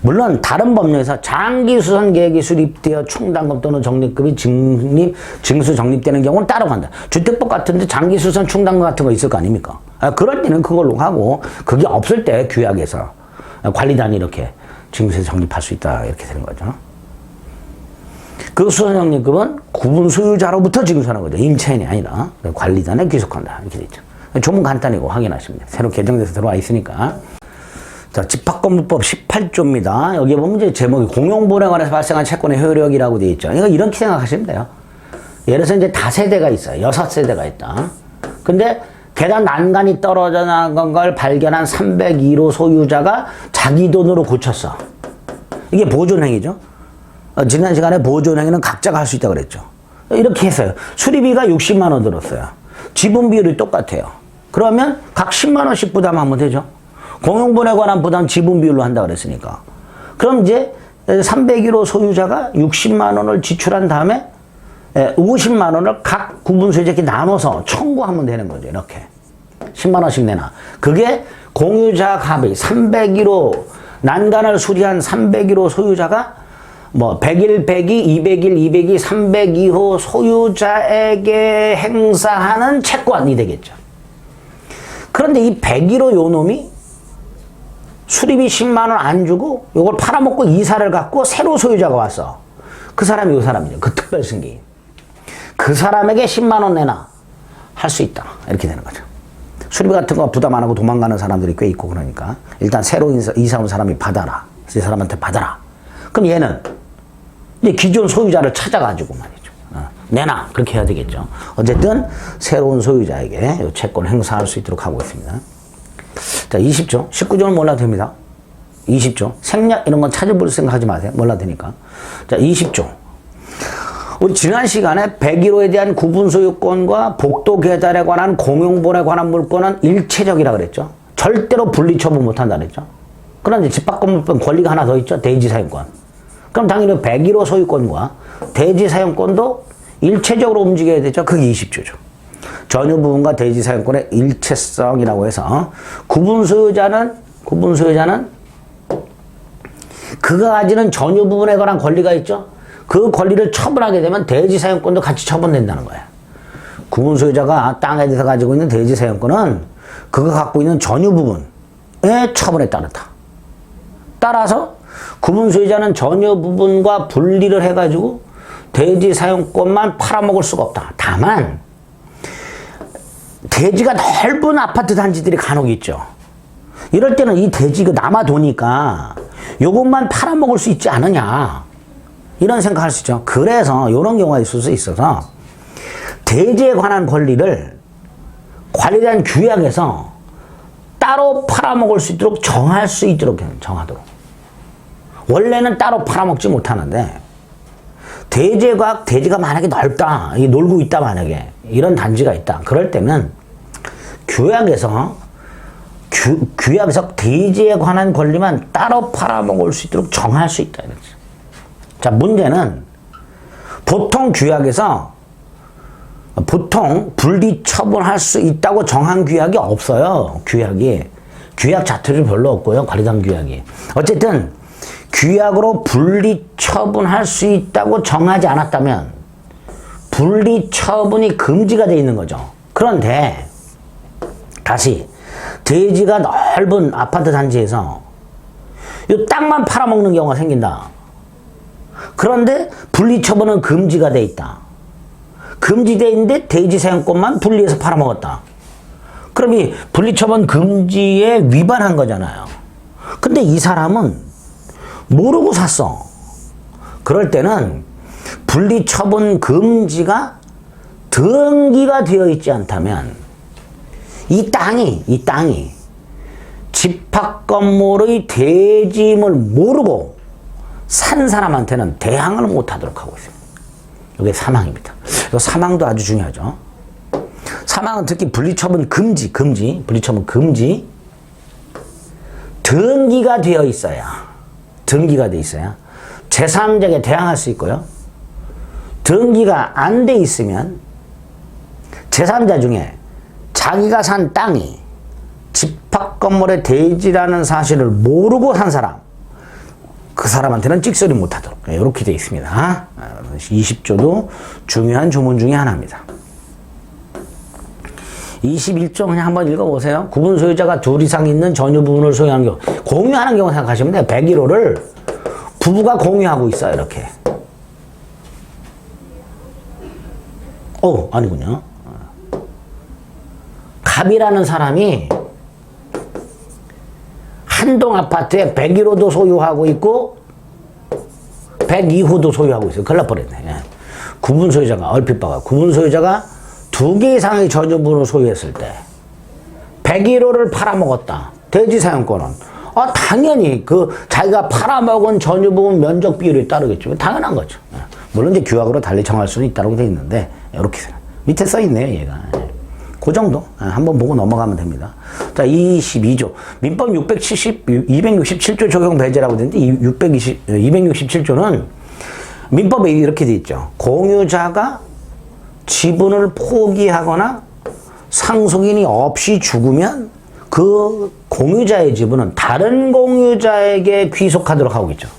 Speaker 1: 물론 다른 법령에서 장기 수선 계획이 수립되어 충당금 또는 적립금이 징수 적립되는 경우는 따로 간다. 주택법 같은데 장기 수선 충당금 같은 거 있을 거 아닙니까? 그럴 때는 그걸로 하고 그게 없을 때 규약에서 관리단이 이렇게 징수해서 적립할 수 있다. 이렇게 되는 거죠. 그 수선 적립금은 구분 소유자로부터 징수하는 거죠. 임차인이 아니라 관리단에 귀속한다. 이렇게 돼 있죠. 조문 간단히고 확인하시면 돼요. 새로 개정돼서 들어와 있으니까. 자, 집합건물법 18조입니다. 여기 보면 이제 제목이 공용보험에 관해서 발생한 채권의 효력이라고 되어 있죠. 이거 이렇게 생각하시면 돼요. 예를 들어서 이제 다세대가 있어요. 6세대가 있다. 근데 계단 난간이 떨어져 나간 걸 발견한 301호 소유자가 자기 돈으로 고쳤어. 이게 보존행위죠. 지난 시간에 보존행위는 각자가 할 수 있다고 그랬죠. 이렇게 했어요. 수리비가 60만 원 들었어요. 지분 비율이 똑같아요. 그러면 각 10만 원씩 부담하면 되죠. 공용보험에 관한 부담 지분 비율로 한다 그랬으니까. 그럼 이제 301호 소유자가 60만 원을 지출한 다음에 50만 원을 각 구분 소유자에게 나눠서 청구하면 되는 거죠. 이렇게 10만 원씩 내놔. 그게 공유자 합의 301호 난간을 수리한 301호 소유자가 뭐 100일, 102, 200일, 202, 302호 소유자에게 행사하는 채권이 되겠죠. 그런데 이 101호 요 놈이 수리비 10만 원 안 주고 이걸 팔아먹고 이사를 갖고 새로 소유자가 왔어. 그 사람이 요 사람이죠. 그 특별 승계인. 그 사람에게 10만 원 내놔. 할 수 있다. 이렇게 되는 거죠. 수리비 같은 거 부담 안 하고 도망가는 사람들이 꽤 있고 그러니까 일단 새로 이사 온 사람이 받아라. 이 사람한테 받아라. 그럼 얘는 이제 기존 소유자를 찾아가지고 말이죠. 내놔. 그렇게 해야 되겠죠. 어쨌든 새로운 소유자에게 이 채권을 행사할 수 있도록 하고 있습니다. 자, 20조. 19조는 몰라도 됩니다. 20조. 생략 이런 건 찾아볼 생각하지 마세요. 몰라도 되니까. 자, 20조. 우리 지난 시간에 101호에 대한 구분 소유권과 복도 계달에 관한 공용보험에 관한 물권은 일체적이라 그랬죠. 절대로 분리 처분 못 한다 그랬죠. 그런데 집합건물법 권리가 하나 더 있죠. 대지 사용권. 그럼 당연히 101호 소유권과 대지 사용권도 일체적으로 움직여야 되죠. 그게 20조죠. 전유 부분과 대지 사용권의 일체성이라고 해서 구분 소유자는 그가 가지는 전유 부분에 관한 권리가 있죠. 그 권리를 처분하게 되면 대지 사용권도 같이 처분된다는 거예요. 구분 소유자가 땅에 대해서 가지고 있는 대지 사용권은 그가 갖고 있는 전유 부분의 처분에 따르다. 따라서 구분 소유자는 전유 부분과 분리를 해가지고 대지 사용권만 팔아먹을 수가 없다. 다만 대지가 넓은 아파트 단지들이 간혹 있죠. 이럴 때는 이 대지가 남아도니까 요것만 팔아먹을 수 있지 않느냐. 이런 생각할 수 있죠. 그래서 이런 경우가 있을 수 있어서 대지에 관한 권리를 관리단 규약에서 따로 팔아먹을 수 있도록 정할 수 있도록 정하도록. 원래는 따로 팔아먹지 못하는데 대지가 만약에 넓다, 놀고 있다 만약에 이런 단지가 있다. 그럴 때는 규약에서 대지에 관한 권리만 따로 팔아먹을 수 있도록 정할 수 있다. 이거죠. 자, 문제는 보통 규약에서 분리 처분할 수 있다고 정한 규약이 없어요. 규약 자체도 별로 없고요. 관리단 규약이. 어쨌든 규약으로 분리처분할 수 있다고 정하지 않았다면 분리처분이 금지가 되어 있는 거죠. 그런데 다시 대지가 넓은 아파트 단지에서 이 땅만 팔아먹는 경우가 생긴다. 그런데 분리처분은 금지가 돼 있다. 금지되어 있는데 대지 사용권만 분리해서 팔아먹었다. 그럼 이 분리처분 금지에 위반한 거잖아요. 근데 이 사람은 모르고 샀어. 그럴 때는 분리처분 금지가 등기가 되어 있지 않다면 이 땅이 집합건물의 대지임을 모르고 산 사람한테는 대항을 못하도록 하고 있습니다. 이게 사망입니다. 이 사망도 아주 중요하죠. 사망은 특히 분리처분 금지, 분리처분 금지 등기가 되어 있어야 제3자에게 대항할 수 있고요. 등기가 안 돼 있으면 제3자 중에 자기가 산 땅이 집합건물의 대지라는 사실을 모르고 산 사람, 그 사람한테는 찍소리 못하도록 이렇게 되어 있습니다. 20조도 중요한 조문 중에 하나입니다. 21조 그냥 한번 읽어보세요. 구분 소유자가 둘 이상 있는 전유 부분을 소유하는 경우, 공유하는 경우 생각하시면 돼요. 101호를 부부가 공유하고 있어요. 이렇게. 아니군요. 갑이라는 사람이 한동 아파트에 101호도 소유하고 있고 102호도 소유하고 있어요. 큰일 날 뻔했네. 구분 소유자가 얼핏 봐가 구분 소유자가 2개 이상의 전유분을 소유했을 때 101호를 팔아먹었다. 대지 사용권은 당연히 그 자기가 팔아먹은 전유분 면적 비율이 따르겠죠. 당연한 거죠. 물론 이제 규약으로 달리 정할 수는 있다고 되어 있는데 이렇게 밑에 써 있네요. 얘가. 그 정도 한번 보고 넘어가면 됩니다. 자, 22조 민법 267조 적용 배제라고 되는데 267조는 민법에 이렇게 돼 있죠. 공유자가 지분을 포기하거나 상속인이 없이 죽으면 그 공유자의 지분은 다른 공유자에게 귀속하도록 하고 있죠.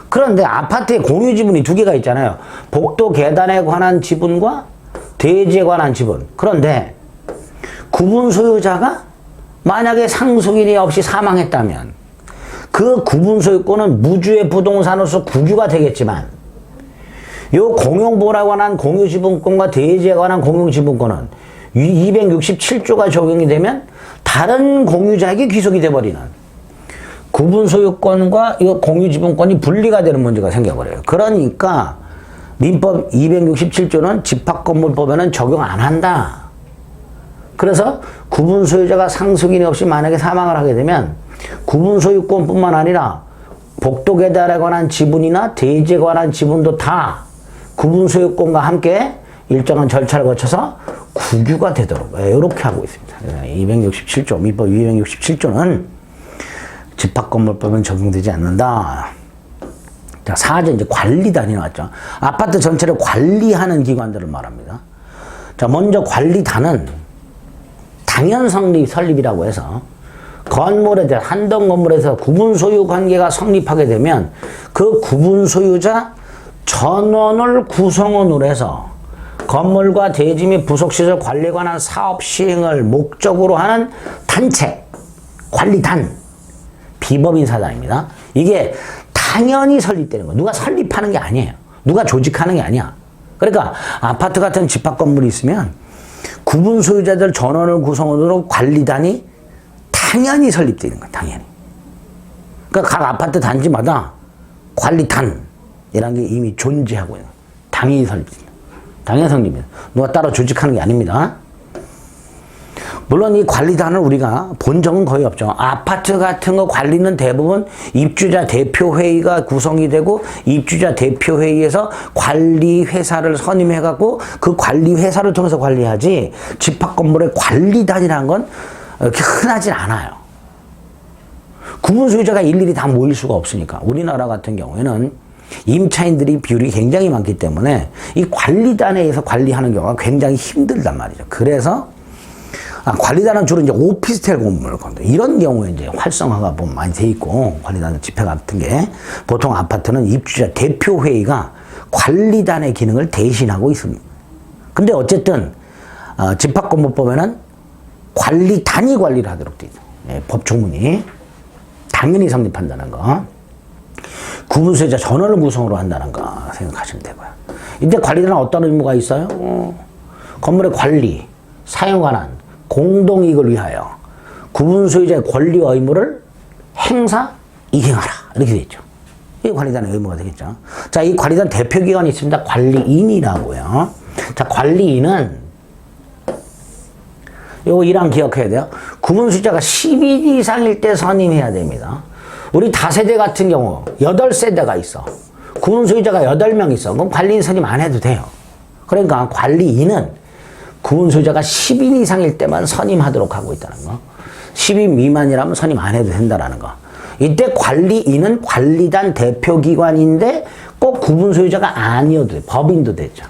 Speaker 1: 그런데 아파트에 공유 지분이 2개가 있잖아요. 복도 계단에 관한 지분과 대지에 관한 지분. 그런데 구분 소유자가 만약에 상속인이 없이 사망했다면 그 구분 소유권은 무주의 부동산으로서 국유가 되겠지만 이 공용보호에 관한 공유지분권과 대지에 관한 공용지분권은 267조가 적용이 되면 다른 공유자에게 귀속이 돼버리는 구분 소유권과 이 공유지분권이 분리가 되는 문제가 생겨버려요. 그러니까 민법 267조는 집합건물법에는 적용 안 한다. 그래서 구분 소유자가 상속인이 없이 만약에 사망을 하게 되면 구분 소유권뿐만 아니라 복도 계단에 관한 지분이나 대지에 관한 지분도 다 구분 소유권과 함께 일정한 절차를 거쳐서 국유가 되도록 이렇게 하고 있습니다. 267조 민법 267조는 집합건물법은 적용되지 않는다. 자, 4조 이제 관리단이 나왔죠. 아파트 전체를 관리하는 기관들을 말합니다. 자, 먼저 관리단은 당연 설립이라고 해서 건물에 대한 한동 건물에서 구분 소유 관계가 성립하게 되면 그 구분 소유자 전원을 구성원으로 해서 건물과 대지 및 부속시설 관리에 관한 사업 시행을 목적으로 하는 단체, 관리단, 비법인사단입니다. 이게 당연히 설립되는 거예요. 누가 설립하는 게 아니에요. 누가 조직하는 게 아니야. 그러니까 아파트 같은 집합 건물이 있으면 구분 소유자들 전원을 구성원으로 관리단이 당연히 설립되는 거예요. 당연히. 그러니까 각 아파트 단지마다 관리단이라는 게 이미 존재하고 있는 거예요. 당연히 설립됩니다. 당연히 설립입니다. 누가 따로 조직하는 게 아닙니다. 물론 이 관리단을 우리가 본 적은 거의 없죠. 아파트 같은 거 관리는 대부분 입주자 대표회의가 구성이 되고 입주자 대표회의에서 관리회사를 선임해갖고 그 관리회사를 통해서 관리하지 집합건물의 관리단이라는 건 그렇게 흔하진 않아요. 구분 소유자가 일일이 다 모일 수가 없으니까. 우리나라 같은 경우에는 임차인들이 비율이 굉장히 많기 때문에 이 관리단에 의해서 관리하는 경우가 굉장히 힘들단 말이죠. 그래서 관리단은 주로 이제 오피스텔 건물 건데 이런 경우에 이제 활성화가 보면 많이 돼 있고 관리단 집회 같은 게 보통 아파트는 입주자 대표 회의가 관리단의 기능을 대신하고 있습니다. 근데 어쨌든 집합건물법에는 관리단이 관리를 하도록 돼 있죠. 예, 법조문이 당연히 성립한다는 거. 구분수혜자 전원을 구성으로 한다는 거 생각하시면 되고요. 이때 관리단은 어떤 의무가 있어요? 건물의 관리, 사용 관한, 공동이익을 위하여 구분소유자의 권리와 의무를 이행하라. 이렇게 되어 있죠. 이게 관리단의 의무가 되겠죠. 자, 이 관리단 대표기관이 있습니다. 관리인이라고요. 자, 관리인은 요거 이랑 기억해야 돼요. 구분소유자가 10인 이상일 때 선임해야 됩니다. 우리 다세대 같은 경우 8세대가 있어. 구분소유자가 8명 있어. 그럼 관리인 선임 안 해도 돼요. 그러니까 관리인은 구분소유자가 10인 이상일 때만 선임하도록 하고 있다는 거. 10인 미만이라면 선임 안 해도 된다는 거. 이때 관리인은 관리단 대표기관인데 꼭 구분소유자가 아니어도 돼. 법인도 되죠.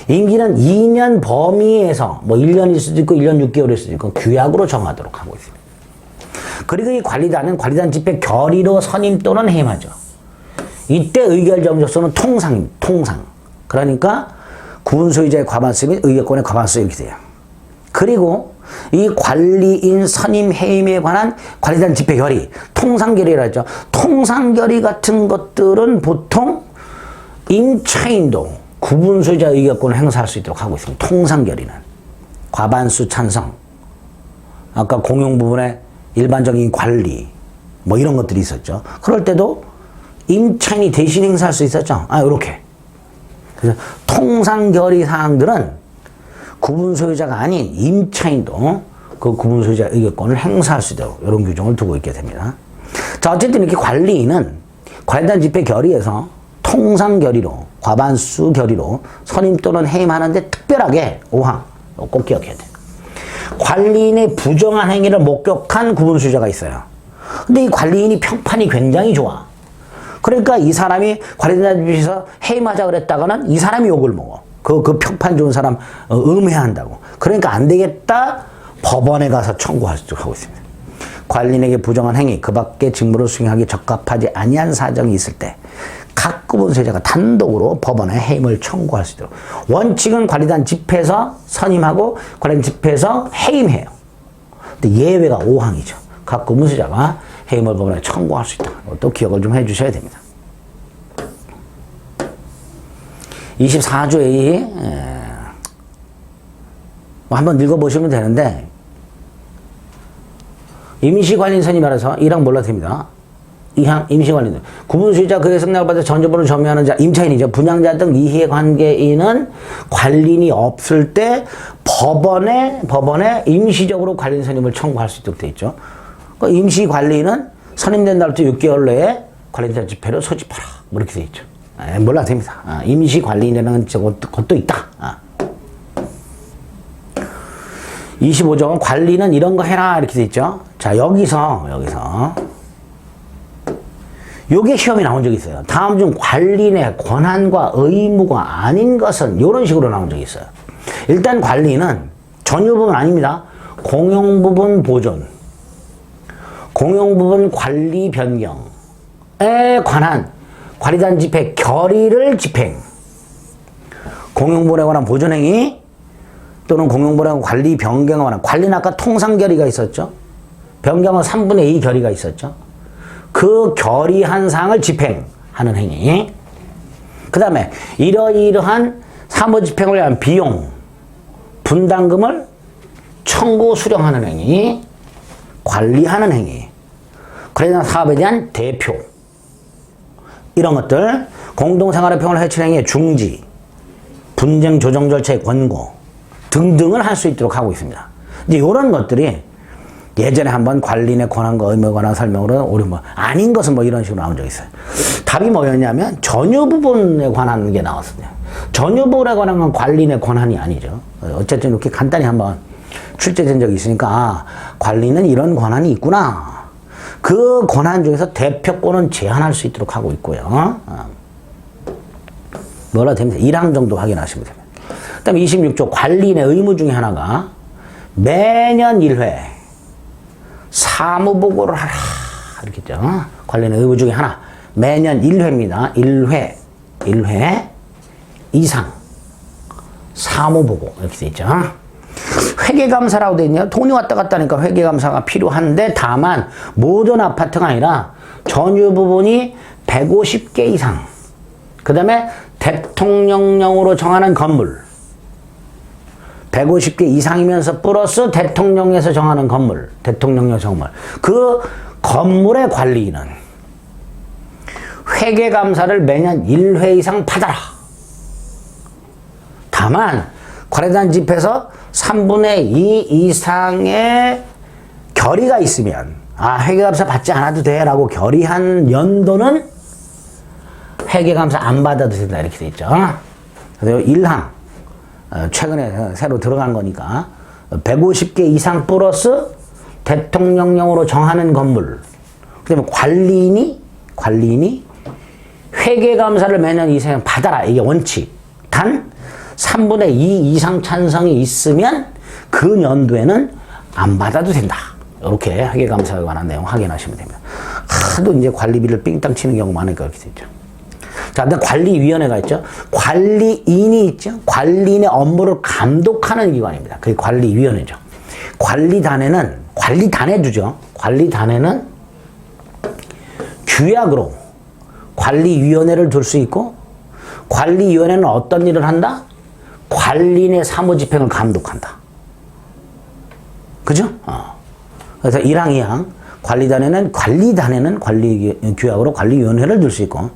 Speaker 1: 임기는 2년 범위에서 뭐 1년일 수도 있고 1년 6개월일 수도 있고 규약으로 정하도록 하고 있습니다. 그리고 이 관리단은 관리단 집회 결의로 선임 또는 해임하죠. 이때 의결적 접수는 통상입니다. 통상. 그러니까 구분소유자의 과반수 및 의결권의 과반수 이렇게 돼요. 그리고 이 관리인 선임 해임에 관한 관리단 집회 결의, 통상결의라 하죠. 통상결의 같은 것들은 보통 임차인도 구분소유자 의결권을 행사할 수 있도록 하고 있습니다. 통상결의는. 과반수 찬성. 아까 공용 부분의 일반적인 관리, 뭐 이런 것들이 있었죠. 그럴 때도 임차인이 대신 행사할 수 있었죠. 요렇게. 그래서 통상결의 사항들은 구분소유자가 아닌 임차인도 그 구분소유자 의결권을 행사할 수 있도록 이런 규정을 두고 있게 됩니다. 자, 어쨌든 이렇게 관리인은 관리단 집회 결의에서 통상결의로, 과반수 결의로 선임 또는 해임하는데 특별하게 5항, 꼭 기억해야 돼요. 관리인의 부정한 행위를 목격한 구분소유자가 있어요. 근데 이 관리인이 평판이 굉장히 좋아. 그러니까 이 사람이 관리단 집회에서 해임하자 그랬다가는 이 사람이 욕을 먹어. 그 평판 좋은 사람 음해야 한다고. 그러니까 안 되겠다. 법원에 가서 청구할 수 있도록 하고 있습니다. 관리인에게 부정한 행위, 그 밖의 직무를 수행하기 적합하지 아니한 사정이 있을 때 각 구분소유자가 단독으로 법원에 해임을 청구할 수 있도록. 원칙은 관리단 집회에서 선임하고 관리단 집회에서 해임해요. 근데 예외가 5항이죠. 각 구분소유자가 해임을 법원에 청구할 수 있다. 또 기억을 좀 해주셔야 됩니다. 24조의 한번 읽어보시면 되는데 임시관리인 선임하라서 1항 몰라도 됩니다. 2항 임시관리인 구분소유자 그의 승낙을 받아 전조보를 점유하는 자 임차인이죠. 분양자 등 이해관계인은 관리인이 없을 때 법원에 임시적으로 관리인 선임을 청구할 수 있도록 되어 있죠. 그러니까 임시관리인은 선임된 날부터 6개월 내에 관리자 집회로 소집하라. 뭐 이렇게 되어 있죠. 몰라도 됩니다. 임시관리인이라는 것도 있다. 25조 관리는 이런 거 해라 이렇게 되어 있죠. 자, 여기서 요게 시험에 나온 적이 있어요. 다음 중 관리인의 권한과 의무가 아닌 것은 이런 식으로 나온 적이 있어요. 일단 관리는 전유 부분 아닙니다. 공용 부분 보존, 공용 부분 관리 변경에 관한 관리단 집회 결의를 집행, 공용부분에 관한 보존행위 또는 공용부분에 관한 관리 변경에 관한 관리는 아까 통상결의가 있었죠. 변경은 3분의 2 결의가 있었죠. 그 결의한 사항을 집행하는 행위. 그 다음에 이러이러한 사무집행을 위한 비용, 분담금을 청구 수령하는 행위, 관리하는 행위, 관리단 사업에 대한 대표, 이런 것들, 공동생활의 평을 해치는 행위의 중지, 분쟁 조정 절차의 권고 등등을 할 수 있도록 하고 있습니다. 이제 이런 것들이 예전에 한번 관리인의 권한과 의무에 관한 설명으로 우리 아닌 것은 이런 식으로 나온 적이 있어요. 답이 뭐였냐면 전유 부분에 관한 게 나왔어요. 전유 부분에 관한 건 관리인의 권한이 아니죠. 어쨌든 이렇게 간단히 한번 출제된 적이 있으니까 관리는 이런 권한이 있구나. 그 권한 중에서 대표권은 제한할 수 있도록 하고 있고요. 뭐라 됩니다. 1항 정도 확인하시면 됩니다. 그 다음에 26조 관리인의 의무 중에 하나가 매년 1회 사무보고를 하라. 이렇게 했죠. 관련 의무 중에 하나. 매년 1회입니다. 1회 이상 사무보고 이렇게 돼 있죠. 회계감사라고 돼 있네요. 돈이 왔다 갔다 하니까 회계감사가 필요한데 다만 모든 아파트가 아니라 전유 부분이 150개 이상, 그 다음에 대통령령으로 정하는 건물 150개 이상이면서 플러스 대통령에서 정하는 건물, 대통령령 건물, 그 건물의 관리인은 회계감사를 매년 1회 이상 받아라. 다만 관리단 집에서 3분의 2 이상의 결의가 있으면 회계감사 받지 않아도 돼 라고 결의한 연도는 회계감사 안 받아도 된다 이렇게 돼 있죠. 그래서 1항 최근에 새로 들어간 거니까 150개 이상 플러스 대통령령으로 정하는 건물, 그 다음에 관리인이 회계감사를 매년 이상 받아라. 이게 원칙. 단 3분의 2 이상 찬성이 있으면 그 연도에는 안 받아도 된다. 이렇게 회계감사에 관한 내용 확인하시면 됩니다. 하도 이제 관리비를 삥땅 치는 경우가 많으니까 그렇게 되죠. 자, 근데 관리위원회가 있죠. 관리인이 있죠. 관리인의 업무를 감독하는 기관입니다. 그게 관리위원회죠. 관리단에두죠. 관리단에는 규약으로 관리위원회를 둘 수 있고, 관리위원회는 어떤 일을 한다? 관리인의 사무집행을 감독한다. 그죠? 그래서 1항, 2항 관리단에는 관리 규약으로 관리위원회를 둘 수 있고,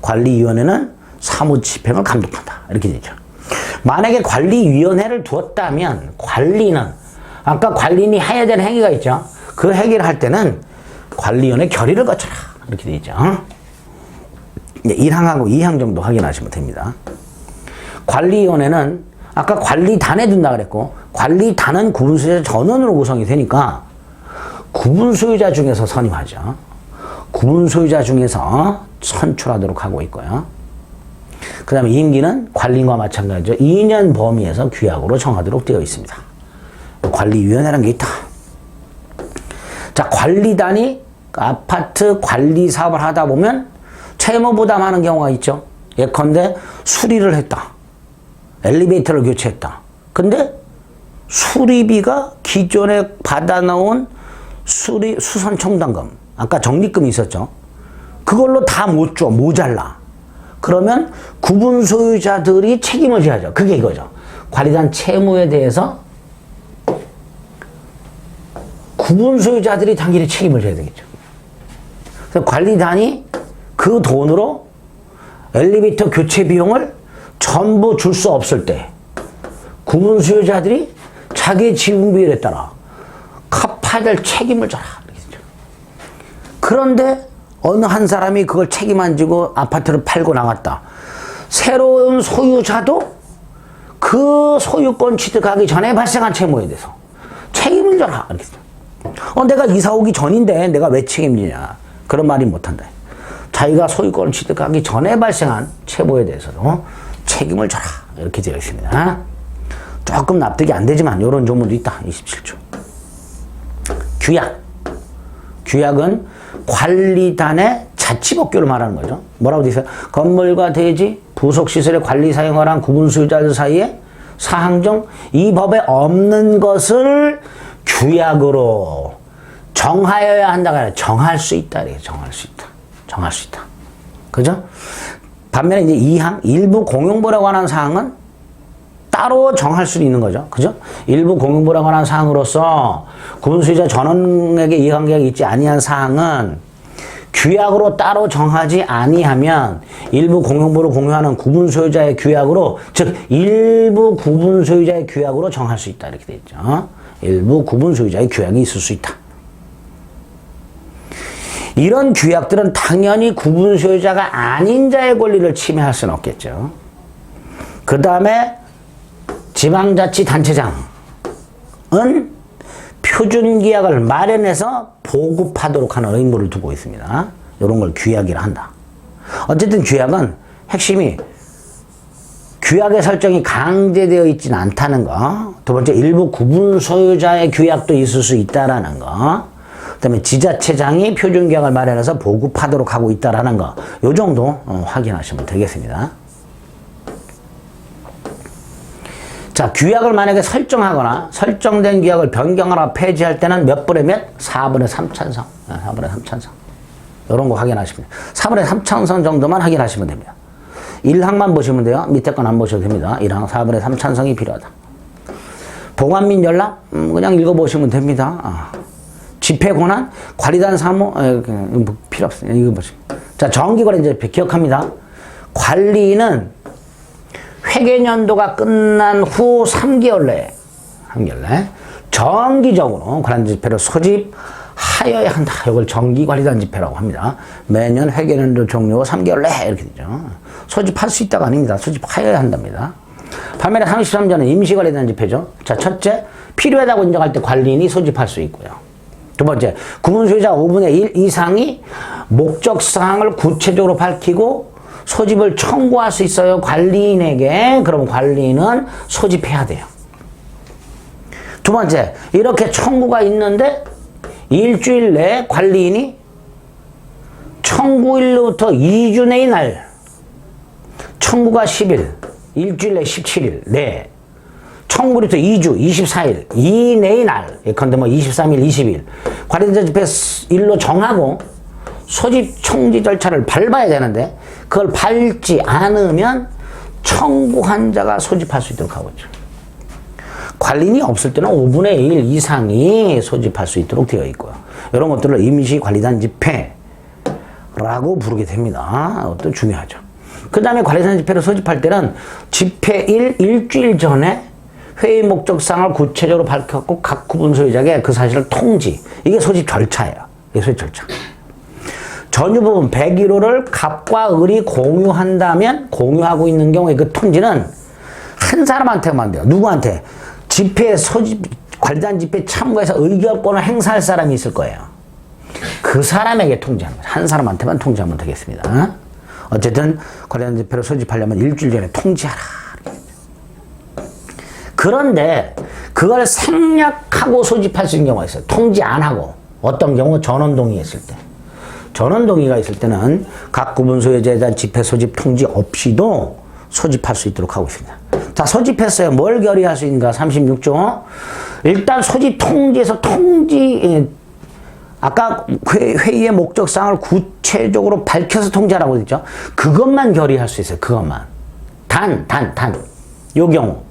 Speaker 1: 관리위원회는 사무집행을 감독한다. 이렇게 되죠. 만약에 관리위원회를 두었다면 관리는 아까 관리인이 해야 되는 행위가 있죠. 그 행위를 할 때는 관리위원회 결의를 거쳐라. 이렇게 되어 있죠. 1항하고 2항 정도 확인하시면 됩니다. 관리위원회는 아까 관리단에 둔다 그랬고, 관리단은 구분소유자 전원으로 구성이 되니까 구분소유자 중에서 선임하죠. 구분소유자 중에서 선출하도록 하고 있고요. 그 다음에 임기는 관리인과 마찬가지죠. 2년 범위에서 규약으로 정하도록 되어 있습니다. 관리위원회라는 게 있다. 자, 관리단이 아파트 관리 사업을 하다 보면 채무 부담하는 경우가 있죠. 예컨대 수리를 했다. 엘리베이터를 교체했다. 근데 수리비가 기존에 받아놓은 수선 첨단금, 아까 적립금이 있었죠. 그걸로 다 못 줘, 모자라. 그러면 구분 소유자들이 책임을 져야죠. 그게 이거죠. 관리단 채무에 대해서 구분 소유자들이 당연히 책임을 져야 되겠죠. 그래서 관리단이 그 돈으로 엘리베이터 교체 비용을 전부 줄 수 없을 때 구분 소유자들이 자기의 지분 비율에 따라 갚아야 될 책임을 져라. 그런데 어느 한 사람이 그걸 책임 안 지고 아파트를 팔고 나갔다. 새로운 소유자도 그 소유권 취득하기 전에 발생한 채무에 대해서 책임을 져라. 내가 이사 오기 전인데 내가 왜 책임지냐. 그런 말이 못한다. 자기가 소유권을 취득하기 전에 발생한 채무에 대해서도 책임을 져라. 이렇게 되어 있습니다. 조금 납득이 안 되지만 이런 조문도 있다. 27조. 규약은 관리단의 자치법규를 말하는 거죠. 뭐라고 되어 있어요? 건물과 대지, 부속시설의 관리 사용을 한 구분소유자들 사이에 사항 중 이 법에 없는 것을 규약으로 정하여야 한다가 아니라 정할 수 있다. 정할 수 있다. 그죠? 반면에 이제 2항, 일부 공용부라고 하는 사항은 따로 정할 수 있는 거죠. 그죠? 일부 공용부라고 하는 사항으로서 구분소유자 전원에게 이해관계가 있지 아니한 사항은 규약으로 따로 정하지 아니하면 일부 공용부를 공유하는 구분소유자의 규약으로, 즉 일부 구분소유자의 규약으로 정할 수 있다. 이렇게 되어 있죠. 일부 구분소유자의 규약이 있을 수 있다. 이런 규약들은 당연히 구분소유자가 아닌 자의 권리를 침해할 수는 없겠죠. 그 다음에 지방자치단체장은 표준규약을 마련해서 보급하도록 하는 의무를 두고 있습니다. 이런 걸 규약이라 한다. 어쨌든 규약은 핵심이 규약의 설정이 강제되어 있지는 않다는 거. 두 번째, 일부 구분 소유자의 규약도 있을 수 있다라는 거. 그다음에 지자체장이 표준규약을 마련해서 보급하도록 하고 있다라는 거. 요 정도 확인하시면 되겠습니다. 자, 규약을 만약에 설정하거나 설정된 규약을 변경하거나 폐지할 때는 몇 분의 몇? 4분의 3 찬성. 4분의 3 찬성. 이런 거 확인하시면 돼요. 4분의 3 찬성 정도만 확인하시면 됩니다. 1항만 보시면 돼요. 밑에 건 안 보셔도 됩니다. 1항 4분의 3 찬성이 필요하다. 보관 및 연락? 그냥 읽어보시면 됩니다. 집회 권한? 관리단 사무? 필요 없어요. 이거 보시면. 자, 정기관리 이제 기억합니다. 관리는 회계연도가 끝난 후 3개월 내에 정기적으로 관련 집회를 소집하여야 한다. 이걸 정기관리단 집회라고 합니다. 매년 회계연도 종료 3개월 내에 이렇게 되죠. 소집할 수 있다가 아닙니다. 소집하여야 한답니다. 반면에 33조는 임시관리단 집회죠. 자, 첫째, 필요하다고 인정할 때 관리인이 소집할 수 있고요. 두 번째, 구분소유자 5분의 1 이상이 목적사항을 구체적으로 밝히고 소집을 청구할 수 있어요. 관리인에게. 그럼 관리인은 소집해야 돼요. 두 번째, 이렇게 청구가 있는데 일주일 내에 관리인이 청구일로부터 2주 내의 날, 청구가 10일, 일주일 내 17일 내, 청구일부터 2주, 24일, 이내의 날, 예컨대 뭐 23일, 20일, 관리자 집회 일로 정하고 소집 청지 절차를 밟아야 되는데 그걸 밟지 않으면 청구한 자가 소집할 수 있도록 하고 있죠. 관리인이 없을 때는 5분의 1 이상이 소집할 수 있도록 되어 있고요. 이런 것들을 임시관리단 집회라고 부르게 됩니다. 이것도 중요하죠. 그 다음에 관리단 집회를 소집할 때는 집회일 일주일 전에 회의 목적사항을 구체적으로 밝혔고 각 구분 소유자에게 그 사실을 통지. 이게 소집 절차예요. 이게 소집 절차. 전유 부분 101호를 갑과 을이 공유한다면 공유하고 있는 경우에 그 통지는 한 사람한테만 돼요. 누구한테? 집회 소집 관리단 집회 참가해서 의결권을 행사할 사람이 있을 거예요. 그 사람에게 통지하는 거죠. 한 사람한테만 통지하면 되겠습니다. 어쨌든 관리단 집회를 소집하려면 일주일 전에 통지하라. 그런데 그걸 생략하고 소집할 수 있는 경우가 있어요. 통지 안 하고. 어떤 경우? 전원동의가 있을 때. 전원동의가 있을 때는 각 구분 소유자에 대한 집회 소집 통지 없이도 소집할 수 있도록 하고 있습니다. 자, 소집했어요. 뭘 결의할 수 있는가? 36조. 일단 소집 통지에서 아까 회의의 목적사항을 구체적으로 밝혀서 통지하라고 했죠. 그것만 결의할 수 있어요. 그것만. 요 경우.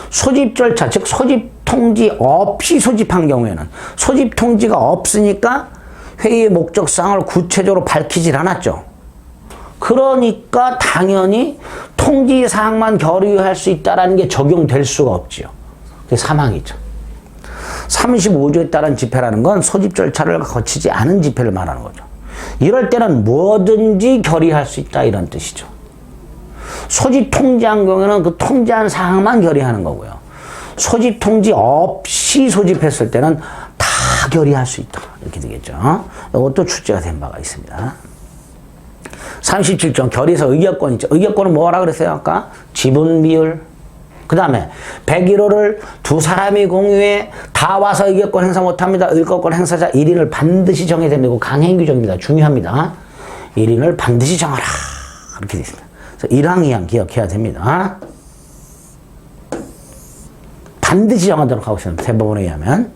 Speaker 1: 소집 절차, 즉 소집 통지 없이 소집한 경우에는 소집 통지가 없으니까 회의의 목적사항을 구체적으로 밝히질 않았죠. 그러니까 당연히 통지사항만 결의할 수 있다는 게 적용될 수가 없지요. 그게 사망이죠. 35조에 따른 집회라는 건 소집 절차를 거치지 않은 집회를 말하는 거죠. 이럴 때는 뭐든지 결의할 수 있다 이런 뜻이죠. 소집 통지한 경우에는 그 통지한 사항만 결의하는 거고요. 소집 통지 없이 소집했을 때는 다 결의할 수 있다. 이렇게 되겠죠. 이것도 출제가 된 바가 있습니다. 37조 결의서 의결권 있죠. 의결권은 뭐라 그랬어요? 아까 지분 비율. 그 다음에 101호를 두 사람이 공유해 다 와서 의결권 행사 못합니다. 의결권 행사자 1인을 반드시 정해야 됩니다. 강행 규정입니다. 중요합니다. 1인을 반드시 정하라. 이렇게 되어 있습니다. 1항, 2항 기억해야 됩니다. 반드시 정하도록 하고 있습니다. 대법원에 의하면.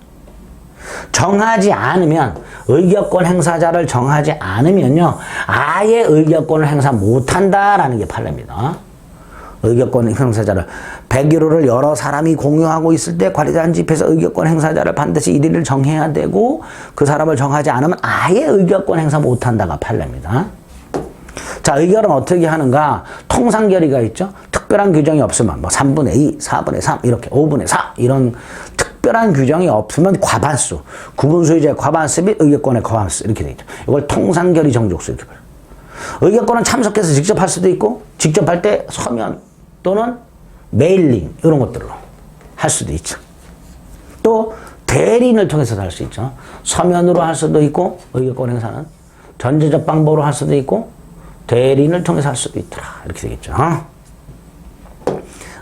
Speaker 1: 정하지 않으면 의결권 행사자를 정하지 않으면요. 아예 의결권을 행사 못한다라는 게 판례입니다. 의결권 행사자를 101호를 여러 사람이 공유하고 있을 때 관리단 집회에서 의결권 행사자를 반드시 1인을 정해야 되고 그 사람을 정하지 않으면 아예 의결권 행사 못한다가 판례입니다. 자, 의결은 어떻게 하는가? 통상 결의가 있죠. 특별한 규정이 없으면 뭐 3분의 2, 4분의 3 이렇게 5분의 4 이런 특별한 규정이 없으면 과반수, 구분 소유자의 과반수 및 의결권의 과반수 이렇게 되죠. 이걸 통상 결의 정족수 이렇게 불러요. 의결권은 참석해서 직접 할 수도 있고 직접 할 때 서면 또는 메일링 이런 것들로 할 수도 있죠. 또 대리인을 통해서도 할 수 있죠. 서면으로 할 수도 있고 의결권 행사는 전자적 방법으로 할 수도 있고 대리인을 통해서 할 수도 있더라. 이렇게 되겠죠.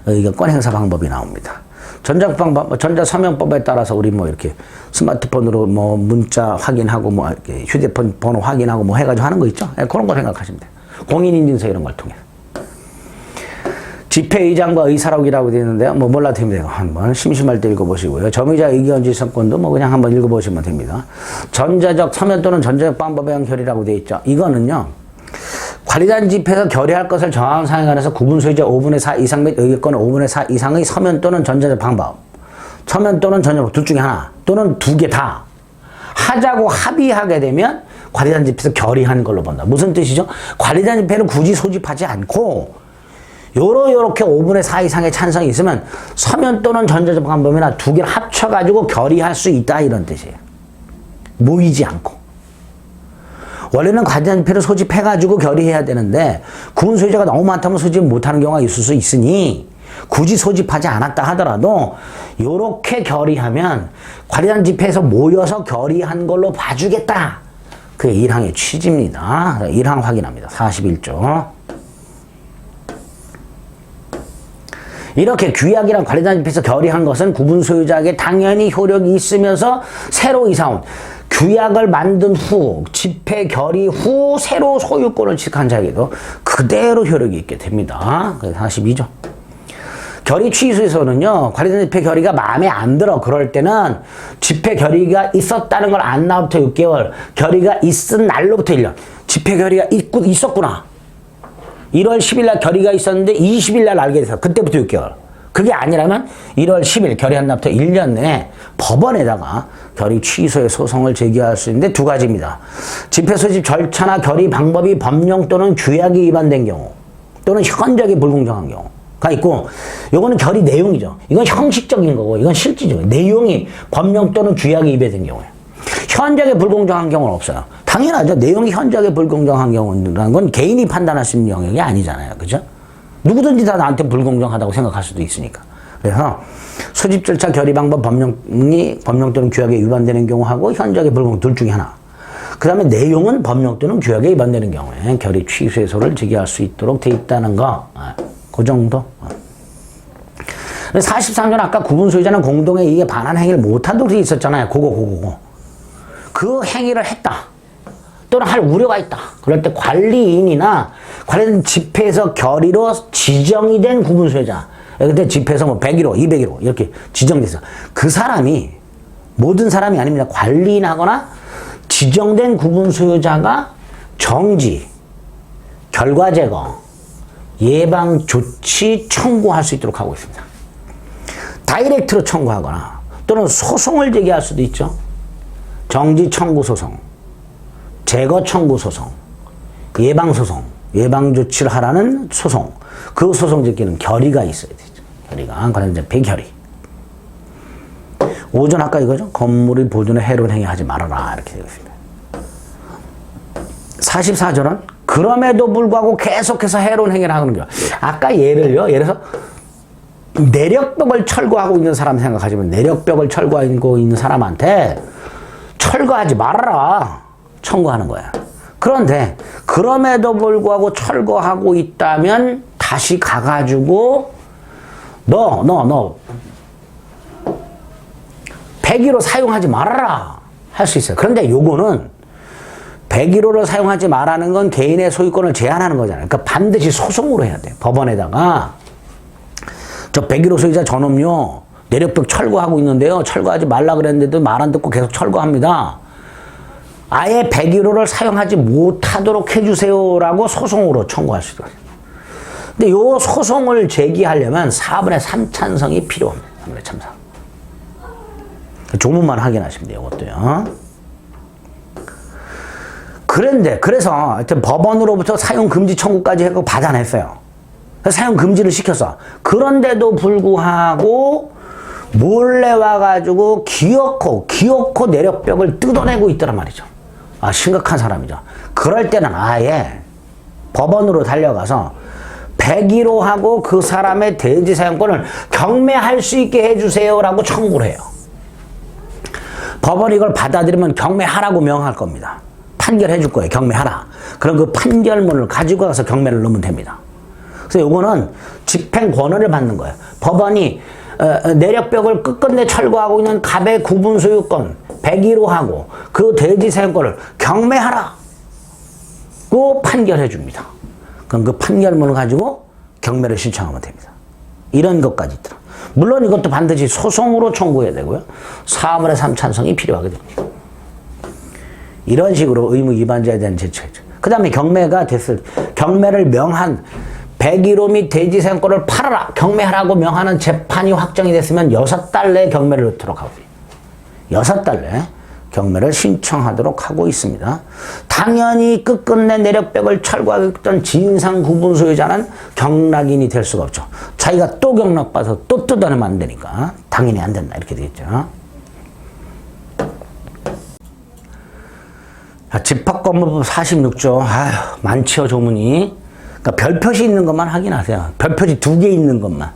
Speaker 1: 의결권 행사 방법이 나옵니다. 전자서명법에 따라서 우리 뭐 이렇게 스마트폰으로 뭐 문자 확인하고 뭐 이렇게 휴대폰 번호 확인하고 뭐 해가지고 하는 거 있죠? 그런 거 생각하시면 돼요. 공인인증서 이런 걸 통해. 집회의장과 의사록이라고 되어 있는데요. 뭐 몰라도 됩니다. 한번 심심할 때 읽어보시고요. 점의자 의견지성권도 뭐 그냥 한번 읽어보시면 됩니다. 전자적 서면 또는 전자적 방법에 의한 결의라고 되어 있죠. 이거는요. 관리단 집회에서 결의할 것을 정한 사항에 관해서 구분 소유자 5분의 4 이상 및 의결권 5분의 4 이상의 서면 또는 전자적 방법, 서면 또는 전자적 둘 중에 하나 또는 두 개 다 하자고 합의하게 되면 관리단 집회에서 결의한 걸로 본다. 무슨 뜻이죠? 관리단 집회를 굳이 소집하지 않고 요렇게 5분의 4 이상의 찬성이 있으면 서면 또는 전자적 방법이나 두 개를 합쳐가지고 결의할 수 있다 이런 뜻이에요. 모이지 않고. 원래는 관리단 집회를 소집해가지고 결의해야 되는데 구분 소유자가 너무 많다면 소집 못하는 경우가 있을 수 있으니 굳이 소집하지 않았다 하더라도 요렇게 결의하면 관리단 집회에서 모여서 결의한 걸로 봐주겠다. 그게 1항의 취지입니다. 1항 확인합니다. 41조. 이렇게 규약이랑 관리단 집회에서 결의한 것은 구분 소유자에게 당연히 효력이 있으면서 새로 이사온 규약을 만든 후 집회 결의 후 새로 소유권을 취득한 자에게도 그대로 효력이 있게 됩니다. 42조. 결의 취소에서는요. 관리단 집회 결의가 마음에 안 들어. 그럴 때는 집회 결의가 있었다는 걸 안 날로부터 6개월, 결의가 있은 날로부터 1년. 집회 결의가 있었구나. 1월 10일 날 결의가 있었는데 20일 날 알게 돼서 그때부터 6개월. 그게 아니라면 1월 10일 결의한 날부터 1년 내에 법원에다가 결의 취소의 소송을 제기할 수 있는데 두 가지입니다. 집회 소집 절차나 결의 방법이 법령 또는 규약이 위반된 경우 또는 현저하게 불공정한 경우가 있고 요거는 결의 내용이죠. 이건 형식적인 거고 이건 실질적인 내용이 법령 또는 규약이 위반된 경우예요. 현저하게 불공정한 경우는 없어요. 당연하죠. 내용이 현저하게 불공정한 경우라는 건 개인이 판단할 수 있는 영역이 아니잖아요. 그죠? 누구든지 다 나한테 불공정하다고 생각할 수도 있으니까. 그래서 소집 절차 결의 방법 법령 또는 규약에 위반되는 경우하고 현저하게 불공정 둘 중에 하나. 그 다음에 내용은 법령 또는 규약에 위반되는 경우에 결의 취소를 제기할 수 있도록 돼 있다는 거. 그 정도. 43조 아까 구분 소유자는 공동의 이익에 반한 행위를 못하도록 돼 있었잖아요. 그거. 그 행위를 했다. 또는 할 우려가 있다. 그럴 때 관리인이나 관련 집회에서 결의로 지정이 된 구분 소유자. 그때 집회에서 뭐 101호, 201호 이렇게 지정돼서 그 사람이 모든 사람이 아닙니다. 관리인하거나 지정된 구분 소유자가 정지, 결과 제거, 예방 조치 청구할 수 있도록 하고 있습니다. 다이렉트로 청구하거나 또는 소송을 제기할 수도 있죠. 정지 청구 소송, 제거 청구 소송, 예방 소송, 예방 조치를 하라는 소송. 그 소송 제기는 결의가 있어야 되죠. 결의가 관련된 배결의. 5전 아까 이거죠. 건물의 보존에 해로운 행위 하지 말아라 이렇게 되어 있습니다. 44조는 그럼에도 불구하고 계속해서 해로운 행위를 하는 거예요. 아까 예를 들어서 내력벽을 철거하고 있는 사람 생각하시면 내력벽을 철거하고 있는 사람한테 철거하지 말아라 청구하는 거야. 그런데 그럼에도 불구하고 철거하고 있다면 다시 가가지고 너 101호 사용하지 말아라 할 수 있어요. 그런데 요거는 101호를 사용하지 말라는 건 개인의 소유권을 제한하는 거잖아요. 그러니까 반드시 소송으로 해야 돼요. 법원에다가 저 101호 소유자 저놈요 내력벽 철거하고 있는데요. 철거하지 말라 그랬는데도 말 안 듣고 계속 철거합니다. 아예 101호를 사용하지 못하도록 해주세요라고 소송으로 청구할 수 있어요. 근데 요 소송을 제기하려면 4분의 3 찬성이 필요합니다. 4분의 3. 조문만 확인하시면 돼요. 이것도요. 그래서 하여튼 법원으로부터 사용 금지 청구까지 해서 받아냈어요. 사용 금지를 시켰어. 그런데도 불구하고 몰래 와가지고 기어코 내력벽을 뜯어내고 있더란 말이죠. 심각한 사람이죠. 그럴 때는 아예 법원으로 달려가서 101호하고 그 사람의 대지 사용권을 경매할 수 있게 해주세요라고 청구를 해요. 법원이 이걸 받아들이면 경매하라고 명할 겁니다. 판결해 줄 거예요. 경매하라. 그럼 그 판결문을 가지고 가서 경매를 넣으면 됩니다. 그래서 요거는 집행 권한을 받는 거예요. 법원이 내력벽을 끝끝내 철거하고 있는 갑의 구분 소유권 101호 하고 그 대지 사용권을 경매하라 고 판결해 줍니다. 그럼 그 판결문을 가지고 경매를 신청하면 됩니다. 이런 것까지 있더라. 물론 이것도 반드시 소송으로 청구해야 되고요. 4분의 3 찬성이 필요하게 됩니다. 이런 식으로 의무 위반자에 대한 제출이죠. 그 다음에 경매가 됐을 때 경매를 명한 101호 및 대지 사용권을 팔아라 경매하라고 명하는 재판이 확정이 됐으면 6달 내에 경매를 넣도록 하고 있습니다. 6달 내에 경매를 신청하도록 하고 있습니다. 당연히 끝끝내 내력벽을 철거하겠던 진상 구분 소유자는 경락인이 될 수가 없죠. 자기가 또 경락받아서 또 뜯어내면 안 되니까 당연히 안 된다 이렇게 되겠죠. 집합건물법 46조 아휴 많지요 조문이. 그러니까 별표시 있는 것만 확인하세요. 별표시 2개 있는 것만.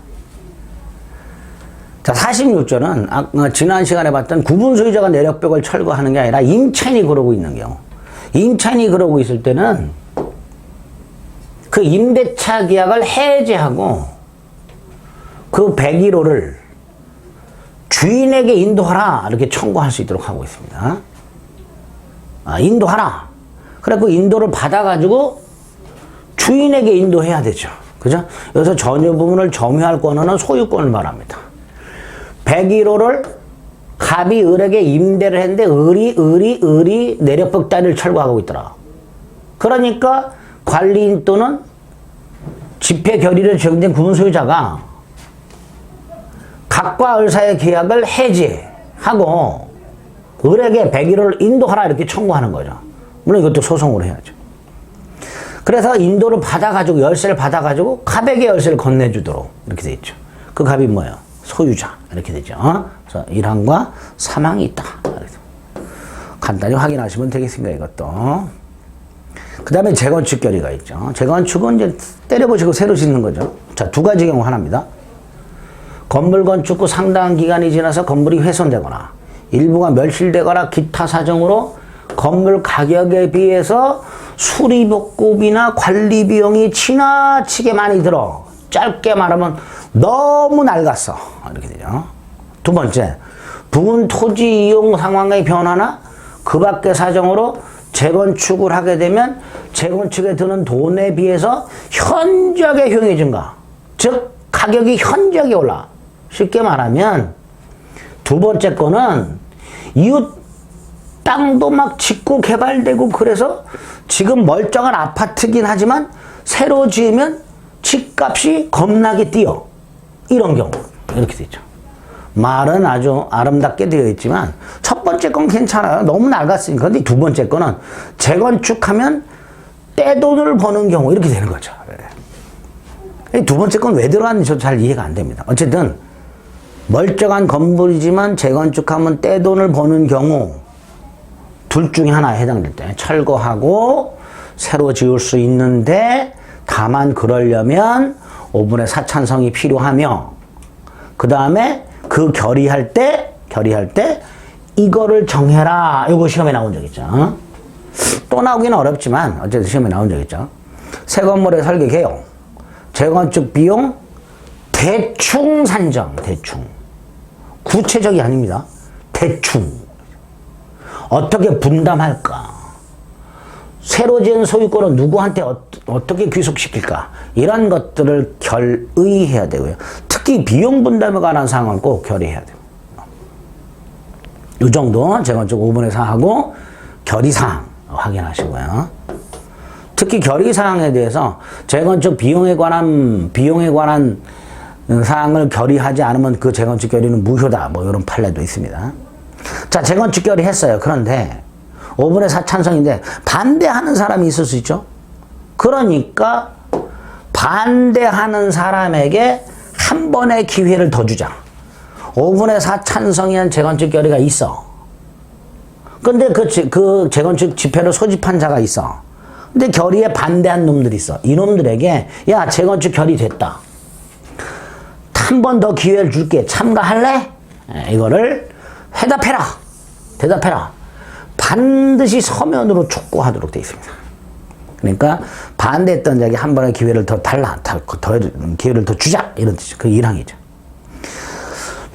Speaker 1: 자, 46조는 지난 시간에 봤던 구분 소유자가 내력벽을 철거하는 게 아니라 임차인이 그러고 있는 경우. 임차인이 그러고 있을 때는 그 임대차 계약을 해지하고 그 101호를 주인에게 인도하라 이렇게 청구할 수 있도록 하고 있습니다. 인도하라. 그래 그 인도를 받아가지고 주인에게 인도해야 되죠. 그죠? 여기서 전유 부분을 점유할 권한은 소유권을 말합니다. 101호를 갑이 을에게 임대를 했는데 을이 내력벽 따위를 철거하고 있더라. 그러니까 관리인 또는 집회 결의를 적용된 구분 소유자가 갑과 을 사이의 계약을 해지하고 을에게 101호를 인도하라 이렇게 청구하는 거죠. 물론 이것도 소송으로 해야죠. 그래서 인도를 받아가지고 열쇠를 받아가지고 갑에게 열쇠를 건네주도록 이렇게 돼 있죠. 그 갑이 뭐예요? 소유자 이렇게 되죠. 그래서 1항과 3항이 있다. 간단히 확인하시면 되겠습니다. 이것도. 그 다음에 재건축 결의가 있죠. 재건축은 이제 때려보시고 새로 짓는 거죠. 자, 2가지 경우 하나입니다. 건물 건축 후 상당한 기간이 지나서 건물이 훼손되거나 일부가 멸실되거나 기타 사정으로 건물 가격에 비해서 수리복급이나 관리 비용이 지나치게 많이 들어. 짧게 말하면 너무 낡았어. 이렇게 되죠. 2번째, 부근 토지 이용 상황의 변화나 그 밖의 사정으로 재건축을 하게 되면 재건축에 드는 돈에 비해서 현저하게 효용이 증가. 즉 가격이 현저하게 올라. 쉽게 말하면 2번째 거는 이웃 땅도 막 짓고 개발되고 그래서 지금 멀쩡한 아파트긴 하지만 새로 지으면 집값이 겁나게 뛰어. 이런 경우 이렇게 되죠. 말은 아주 아름답게 되어 있지만 첫 번째 건 괜찮아요. 너무 낡았으니까. 근데 2번째 거는 재건축하면 떼돈을 버는 경우 이렇게 되는 거죠. 2번째 건 왜 들어갔는지 저도 잘 이해가 안 됩니다. 어쨌든 멀쩡한 건물이지만 재건축하면 떼돈을 버는 경우 둘 중에 하나에 해당될 때 철거하고 새로 지을 수 있는데 다만 그러려면 5분의 4 찬성이 필요하며 그 다음에 그 결의할 때 이거를 정해라. 이거 시험에 나온 적 있죠. 또 나오기는 어렵지만 어쨌든 시험에 나온 적 있죠. 새 건물의 설계 개요. 재건축 비용 대충 산정. 대충. 구체적이 아닙니다. 대충. 어떻게 분담할까? 새로 지은 소유권을 누구한테 어떻게 귀속시킬까? 이런 것들을 결의해야 되고요. 특히 비용 분담에 관한 사항은 꼭 결의해야 돼요. 이 정도 재건축 5분의 4하고 결의사항 확인하시고요. 특히 결의사항에 대해서 재건축 비용에 관한 사항을 결의하지 않으면 그 재건축 결의는 무효다. 뭐 이런 판례도 있습니다. 자, 재건축 결의했어요. 그런데 5분의 4 찬성인데 반대하는 사람이 있을 수 있죠. 그러니까 반대하는 사람에게 한 번의 기회를 더 주자. 5분의 4 찬성이한 재건축 결의가 있어. 근데 그 재건축 집회를 소집한 자가 있어. 근데 결의에 반대한 놈들이 있어. 이놈들에게 야, 재건축 결의 됐다. 한 번 더 기회를 줄게. 참가할래? 이거를 대답해라. 반드시 서면으로 촉구하도록 되어 있습니다. 그러니까 반대했던 자에게 한 번의 기회를 더 달라, 더 기회를 더 주자 이런 뜻이죠. 그 1항이죠.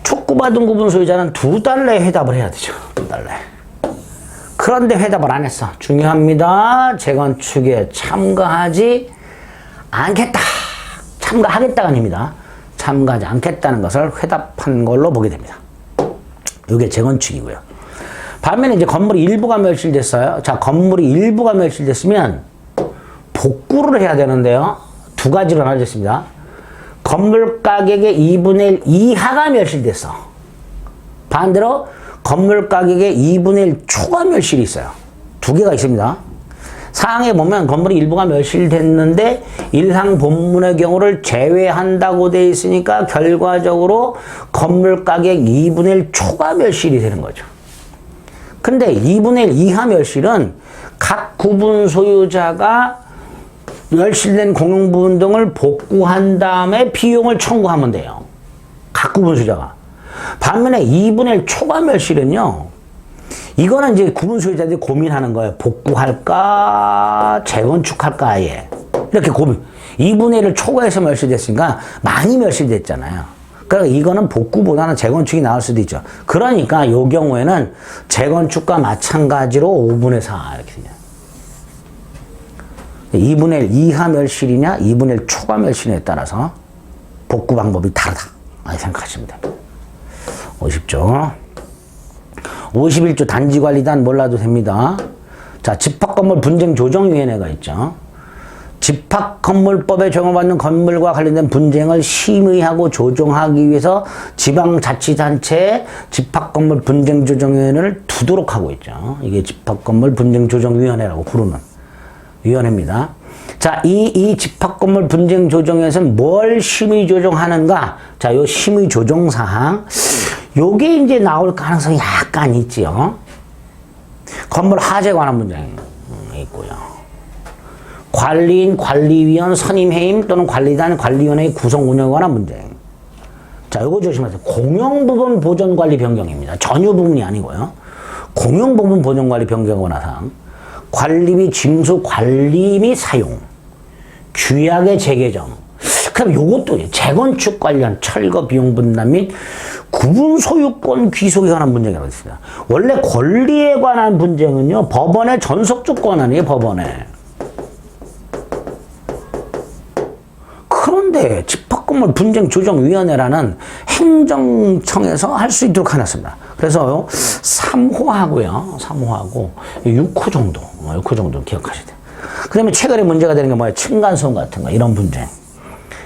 Speaker 1: 촉구받은 구분 소유자는 2달러에 회답을 해야 되죠. 2달러에. 그런데 회답을 안 했어. 중요합니다. 재건축에 참가하지 않겠다. 참가하겠다가 아닙니다. 참가하지 않겠다는 것을 회답한 걸로 보게 됩니다. 이게 재건축이고요. 반면에 이제 건물이 일부가 멸실됐어요. 자, 건물이 일부가 멸실됐으면 복구를 해야 되는데요. 두 가지로 나눠졌습니다. 건물 가격의 2분의 1 이하가 멸실됐어. 반대로 건물 가격의 2분의 1 초과 멸실이 있어요. 두 개가 있습니다. 사항에 보면 건물이 일부가 멸실됐는데 1항 본문의 경우를 제외한다고 되어 있으니까 결과적으로 건물 가격 2분의 1 초과 멸실이 되는 거죠. 근데 2분의 1 이하 멸실은 각 구분 소유자가 멸실된 공용부분 등을 복구한 다음에 비용을 청구하면 돼요. 각 구분 소유자가. 반면에 2분의 1 초과 멸실은요. 이거는 이제 구분 소유자들이 고민하는 거예요. 복구할까, 재건축할까, 아예. 이렇게 고민. 2분의 1을 초과해서 멸실됐으니까 많이 멸실됐잖아요. 그러니까 이거는 복구보다는 재건축이 나을 수도 있죠. 그러니까 이 경우에는 재건축과 마찬가지로 5분의 4 이렇게 되냐. 2분의 1 이하 멸실이냐, 2분의 1 초과 멸실에 따라서 복구 방법이 다르다. 생각하시면 됩니다. 50조. 51조 단지관리단 몰라도 됩니다. 자, 집합건물 분쟁조정위원회가 있죠. 집합건물법에 적용받는 건물과 관련된 분쟁을 심의하고 조정하기 위해서 지방자치단체에 집합건물 분쟁조정위원회를 두도록 하고 있죠. 이게 집합건물 분쟁조정위원회라고 부르는 위원회입니다. 자, 이 집합건물 분쟁조정위원회에서는 뭘 심의조정하는가? 자, 요 심의조정사항. 요게 이제 나올 가능성이 약간 있지요. 건물 하재에 관한 문제가 있고요. 관리인, 관리위원, 선임해임 또는 관리단, 관리위원회의 구성 운영에 관한 문제. 자, 요거 조심하세요. 공용부분 보존관리 변경입니다. 전유 부분이 아니고요. 공용부분 보존관리 변경에 관한 사항. 관리비 징수 관리 및 사용. 규약의 재개정. 그럼 요것도 재건축 관련 철거 비용 분담 및 구분 소유권 귀속에 관한 문제가 있습니다. 원래 권리에 관한 분쟁은요, 법원의 전속적 권한이에요, 법원에. 그런데 집합건물 분쟁조정위원회라는 행정청에서 할 수 있도록 해놨습니다. 그래서 3호하고요, 3호하고 6호 정도, 6호 정도 기억하셔야 돼요. 그 다음에 최근에 문제가 되는 게 뭐예요? 층간소음 같은 거, 이런 분쟁.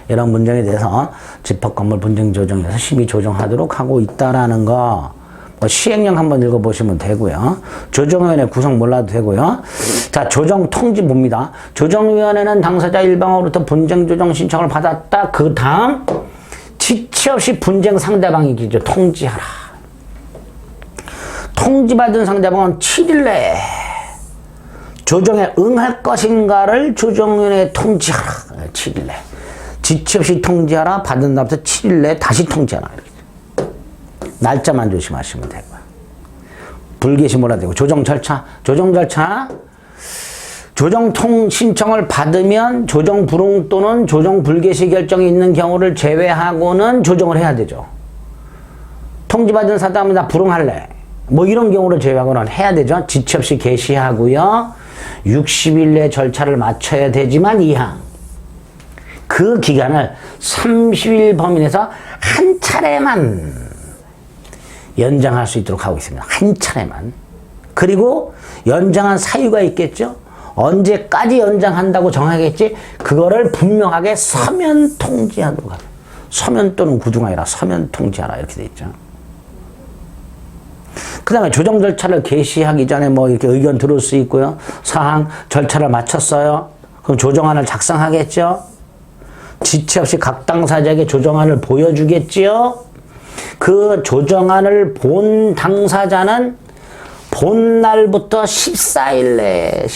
Speaker 1: 이런 문제에 대해서 집합건물 분쟁조정에서 심의 조정하도록 하고 있다라는 거, 뭐 시행령 한번 읽어보시면 되고요. 조정위원회 구성 몰라도 되고요. 자, 조정통지 봅니다. 조정위원회는 당사자 일방으로부터 분쟁조정 신청을 받았다. 그 다음 지체 없이 분쟁 상대방에게 통지하라. 통지받은 상대방은 7일 내에 조정에 응할 것인가를 조정위원회에 통지하라. 7일 내에. 지체 없이 통지하라. 받은 다음부터 7일 내에 다시 통지하라. 이렇게. 날짜만 조심하시면 되고요. 불개시 몰라도 되고. 조정 절차. 조정 신청을 받으면 조정 불응 또는 조정 불개시 결정이 있는 경우를 제외하고는 조정을 해야 되죠. 통지받은 사람은 나 불응할래. 뭐 이런 경우를 제외하고는 해야 되죠. 지체 없이 개시하고요. 60일 내 절차를 마쳐야 되지만 2항. 그 기간을 30일 범위 내에서 한 차례만 연장할 수 있도록 하고 있습니다. 한 차례만. 그리고 연장한 사유가 있겠죠. 언제까지 연장한다고 정하겠지. 그거를 분명하게 서면 통지하도록 하고. 서면 또는 구두가 아니라 서면 통지하라 이렇게 돼 있죠. 그 다음에 조정 절차를 개시하기 전에 뭐 이렇게 의견 들을 수 있고요. 사항 절차를 마쳤어요. 그럼 조정안을 작성하겠죠. 지체 없이 각 당사자에게 조정안을 보여주겠지요. 그 조정안을 본 당사자는 본 날부터 14일 내에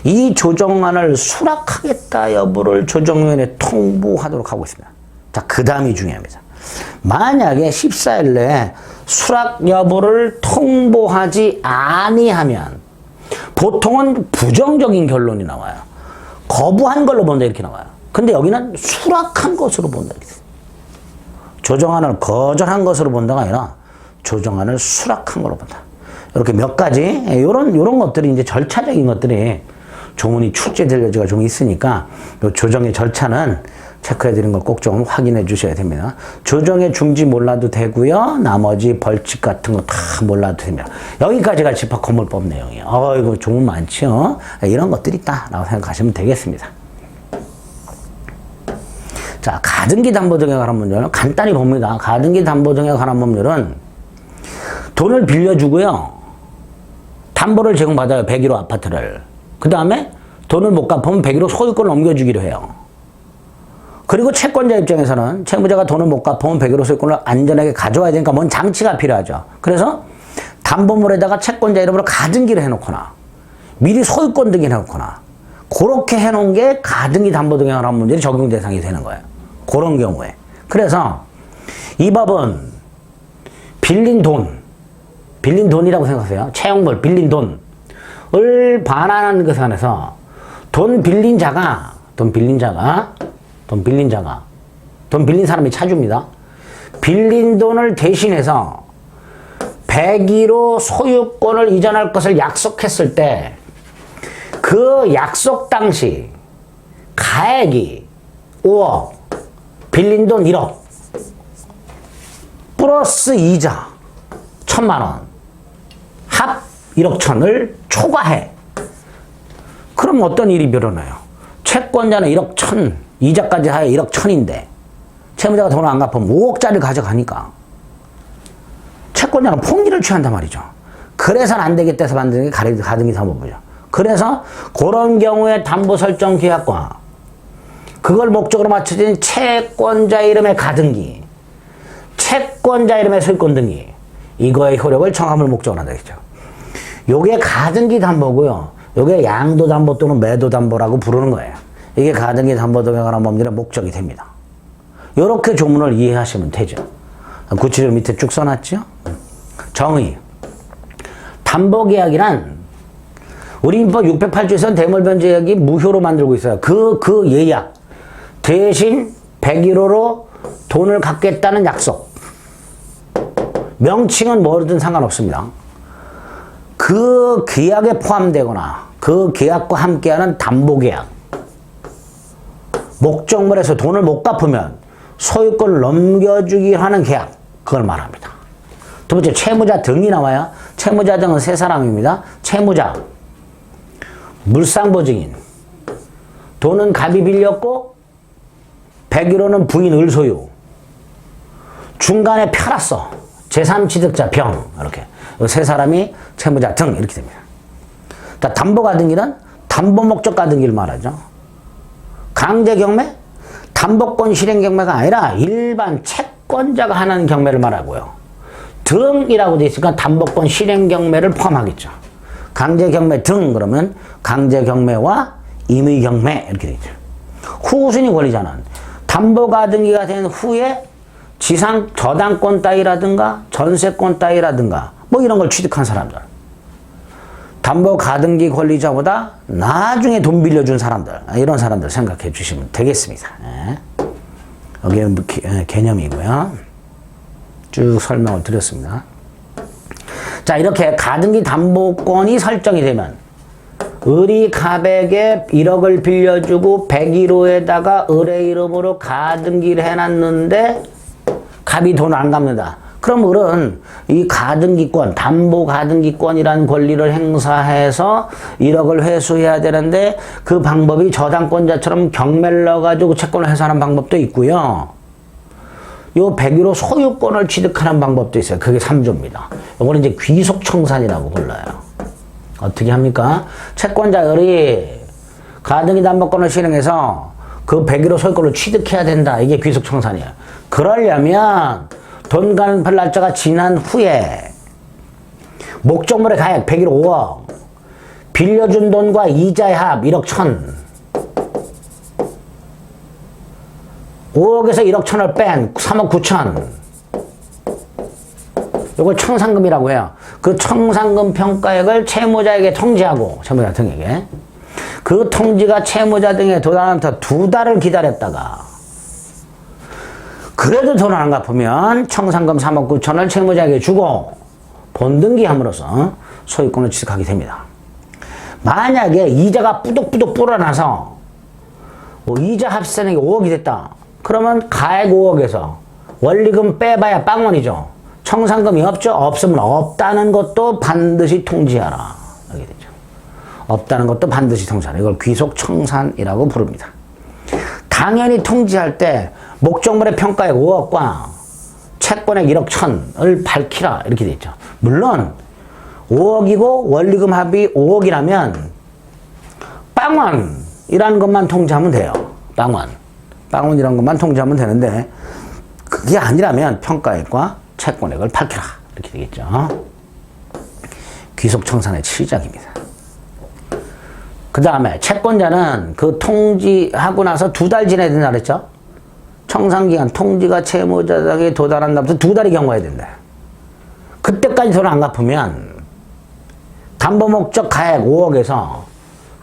Speaker 1: 이 조정안을 수락하겠다 여부를 조정위원회에 통보하도록 하고 있습니다. 자, 그 다음이 중요합니다. 만약에 14일 내에 수락 여부를 통보하지 아니하면 보통은 부정적인 결론이 나와요. 거부한 걸로 본다 이렇게 나와요. 근데 여기는 수락한 것으로 본다 이렇게. 조정안을 거절한 것으로 본다가 아니라 조정안을 수락한 걸로 본다. 이렇게 몇 가지 요런 것들이 이제 절차적인 것들이 조문이 출제될 여지가 좀 있으니까 요 조정의 절차는 체크해 드린 걸 꼭 좀 확인해 주셔야 됩니다. 조정의 중지 몰라도 되고요. 나머지 벌칙 같은 거 다 몰라도 됩니다. 여기까지가 집합건물법 내용이에요. 이거 조문 많죠? 이런 것들이 있다라고 생각하시면 되겠습니다. 자, 가등기 담보 등에 관한 법률은 간단히 봅니다. 가등기 담보 등에 관한 법률은 돈을 빌려주고요. 담보를 제공받아요. 101호 아파트를. 그 다음에 돈을 못 갚으면 101호 소유권을 넘겨주기로 해요. 그리고 채권자 입장에서는 채무자가 돈을 못 갚으면 101호 소유권을 안전하게 가져와야 되니까 뭔 장치가 필요하죠. 그래서 담보물에다가 채권자 이름으로 가등기를 해놓거나 미리 소유권 등기를 해놓거나 그렇게 해놓은 게 가등기 담보 등에 관한 문제들이 적용 대상이 되는 거예요. 그런 경우에. 그래서 이 법은 빌린 돈이라고 생각하세요. 채용물, 빌린 돈을 반환하는 것에 한해서 돈 빌린 사람이 차주입니다. 빌린 돈을 대신해서 101호 소유권을 이전할 것을 약속했을 때 그 약속 당시 가액이 5억, 빌린 돈 1억, 플러스 이자 1,000만 원, 합 1억 1,000을 초과해. 그럼 어떤 일이 벌어나요? 채권자는 1억 1,000, 이자까지 하여 1억 1,000인데 채무자가 돈을 안 갚으면 5억짜리를 가져가니까 채권자는 폭리를 취한단 말이죠. 그래서는 안 되겠다 해서 만드는 게 가등기 담보법이죠. 그래서 그런 경우에 담보 설정 계약과 그걸 목적으로 맞춰진 채권자 이름의 가등기, 채권자 이름의 소유권 등기, 이거의 효력을 청함을 목적으로 한다 했죠. 요게 가등기 담보고요. 요게 양도 담보 또는 매도 담보라고 부르는 거예요. 이게 가등기 담보 등에 관한 법률의 목적이 됩니다. 요렇게 조문을 이해하시면 되죠. 구체적으로 밑에 쭉 써놨죠. 정의. 담보계약이란 우리 민법 608조에서는 대물변제약이 무효로 만들고 있어요. 그 예약. 대신 101호로 돈을 갚겠다는 약속. 명칭은 뭐든 상관없습니다. 그 계약에 포함되거나 그 계약과 함께하는 담보계약. 목적물에서 돈을 못 갚으면 소유권을 넘겨주기 하는 계약. 그걸 말합니다. 두 번째, 채무자 등이 나와요. 채무자 등은 세 사람입니다. 채무자. 물상보증인. 돈은 갑이 빌렸고 101호는 부인 을소유. 중간에 팔았어. 제3취득자 병. 이렇게. 세 사람이 채무자 등 이렇게 됩니다. 담보가등기는 담보목적 가등기를 말하죠. 강제경매? 담보권 실행경매가 아니라 일반 채권자가 하는 경매를 말하고요. 등이라고 되어 있으니까 담보권 실행경매를 포함하겠죠. 강제경매 등 그러면 강제경매와 임의경매 이렇게 되죠. 후순위 권리자는 담보가등기가 된 후에 지상 저당권 따위라든가 전세권 따위라든가 뭐 이런 걸 취득한 사람들. 담보가등기 권리자보다 나중에 돈 빌려준 사람들, 이런 사람들 생각해 주시면 되겠습니다. 여기 개념이고요. 쭉 설명을 드렸습니다. 자, 이렇게 가등기 담보권이 설정이 되면 을이 갑에게 1억을 빌려주고 101호에다가 을의 이름으로 가등기를 해놨는데 갑이 돈을 안 갚는다. 그럼 을은 이 가등기권, 담보가등기권이라는 권리를 행사해서 1억을 회수해야 되는데 그 방법이 저당권자처럼 경매를 넣어가지고 채권을 해소하는 방법도 있고요. 요 101호 소유권을 취득하는 방법도 있어요. 그게 3조입니다. 요거는 이제 귀속청산이라고 불러요. 어떻게 합니까? 채권자들이 가등기 담보권을 실행해서 그 101호 소유권을 취득해야 된다. 이게 귀속청산이에요. 그러려면 돈 갚을 날짜가 지난 후에 목적물의 가액 101호 5억, 빌려준 돈과 이자의 합 1억 1,000, 5억에서 1억 1,000을 뺀 3억 9천, 이걸 청산금이라고 해요. 그 청산금 평가액을 채무자에게 통지하고, 채무자 등에게. 그 통지가 채무자 등에 도달하면서 2달을 기다렸다가, 그래도 돈을 안 갚으면 청산금 3억 9천을 채무자에게 주고, 본등기함으로써 소유권을 취득하게 됩니다. 만약에 이자가 뿌덕뿌덕 불어나서, 이자 합산액이 5억이 됐다. 그러면 가액 5억에서 원리금 빼봐야 빵원이죠. 청산금이 없죠? 없으면 없다는 것도 반드시 통지하라. 이렇게 되죠. 없다는 것도 반드시 통지하라. 이걸 귀속청산이라고 부릅니다. 당연히 통지할 때 목적물의 평가액 5억과 채권액 1억 1천을 밝히라. 이렇게 돼 있죠. 물론 5억이고 원리금 합이 5억이라면 빵원이라는 것만 통지하면 돼요. 빵원이라는 것만 통지하면 되는데 그게 아니라면 평가액과 채권액을 밝혀라. 이렇게 되겠죠. 귀속청산의 시작입니다. 그 다음에 채권자는 그 통지하고 나서 2달 지나야 된다 그랬죠? 청산기간 통지가 채무자에게 도달한 다음부터 2달이 경과해야 된다. 그때까지 돈을 안 갚으면 담보목적 가액 5억에서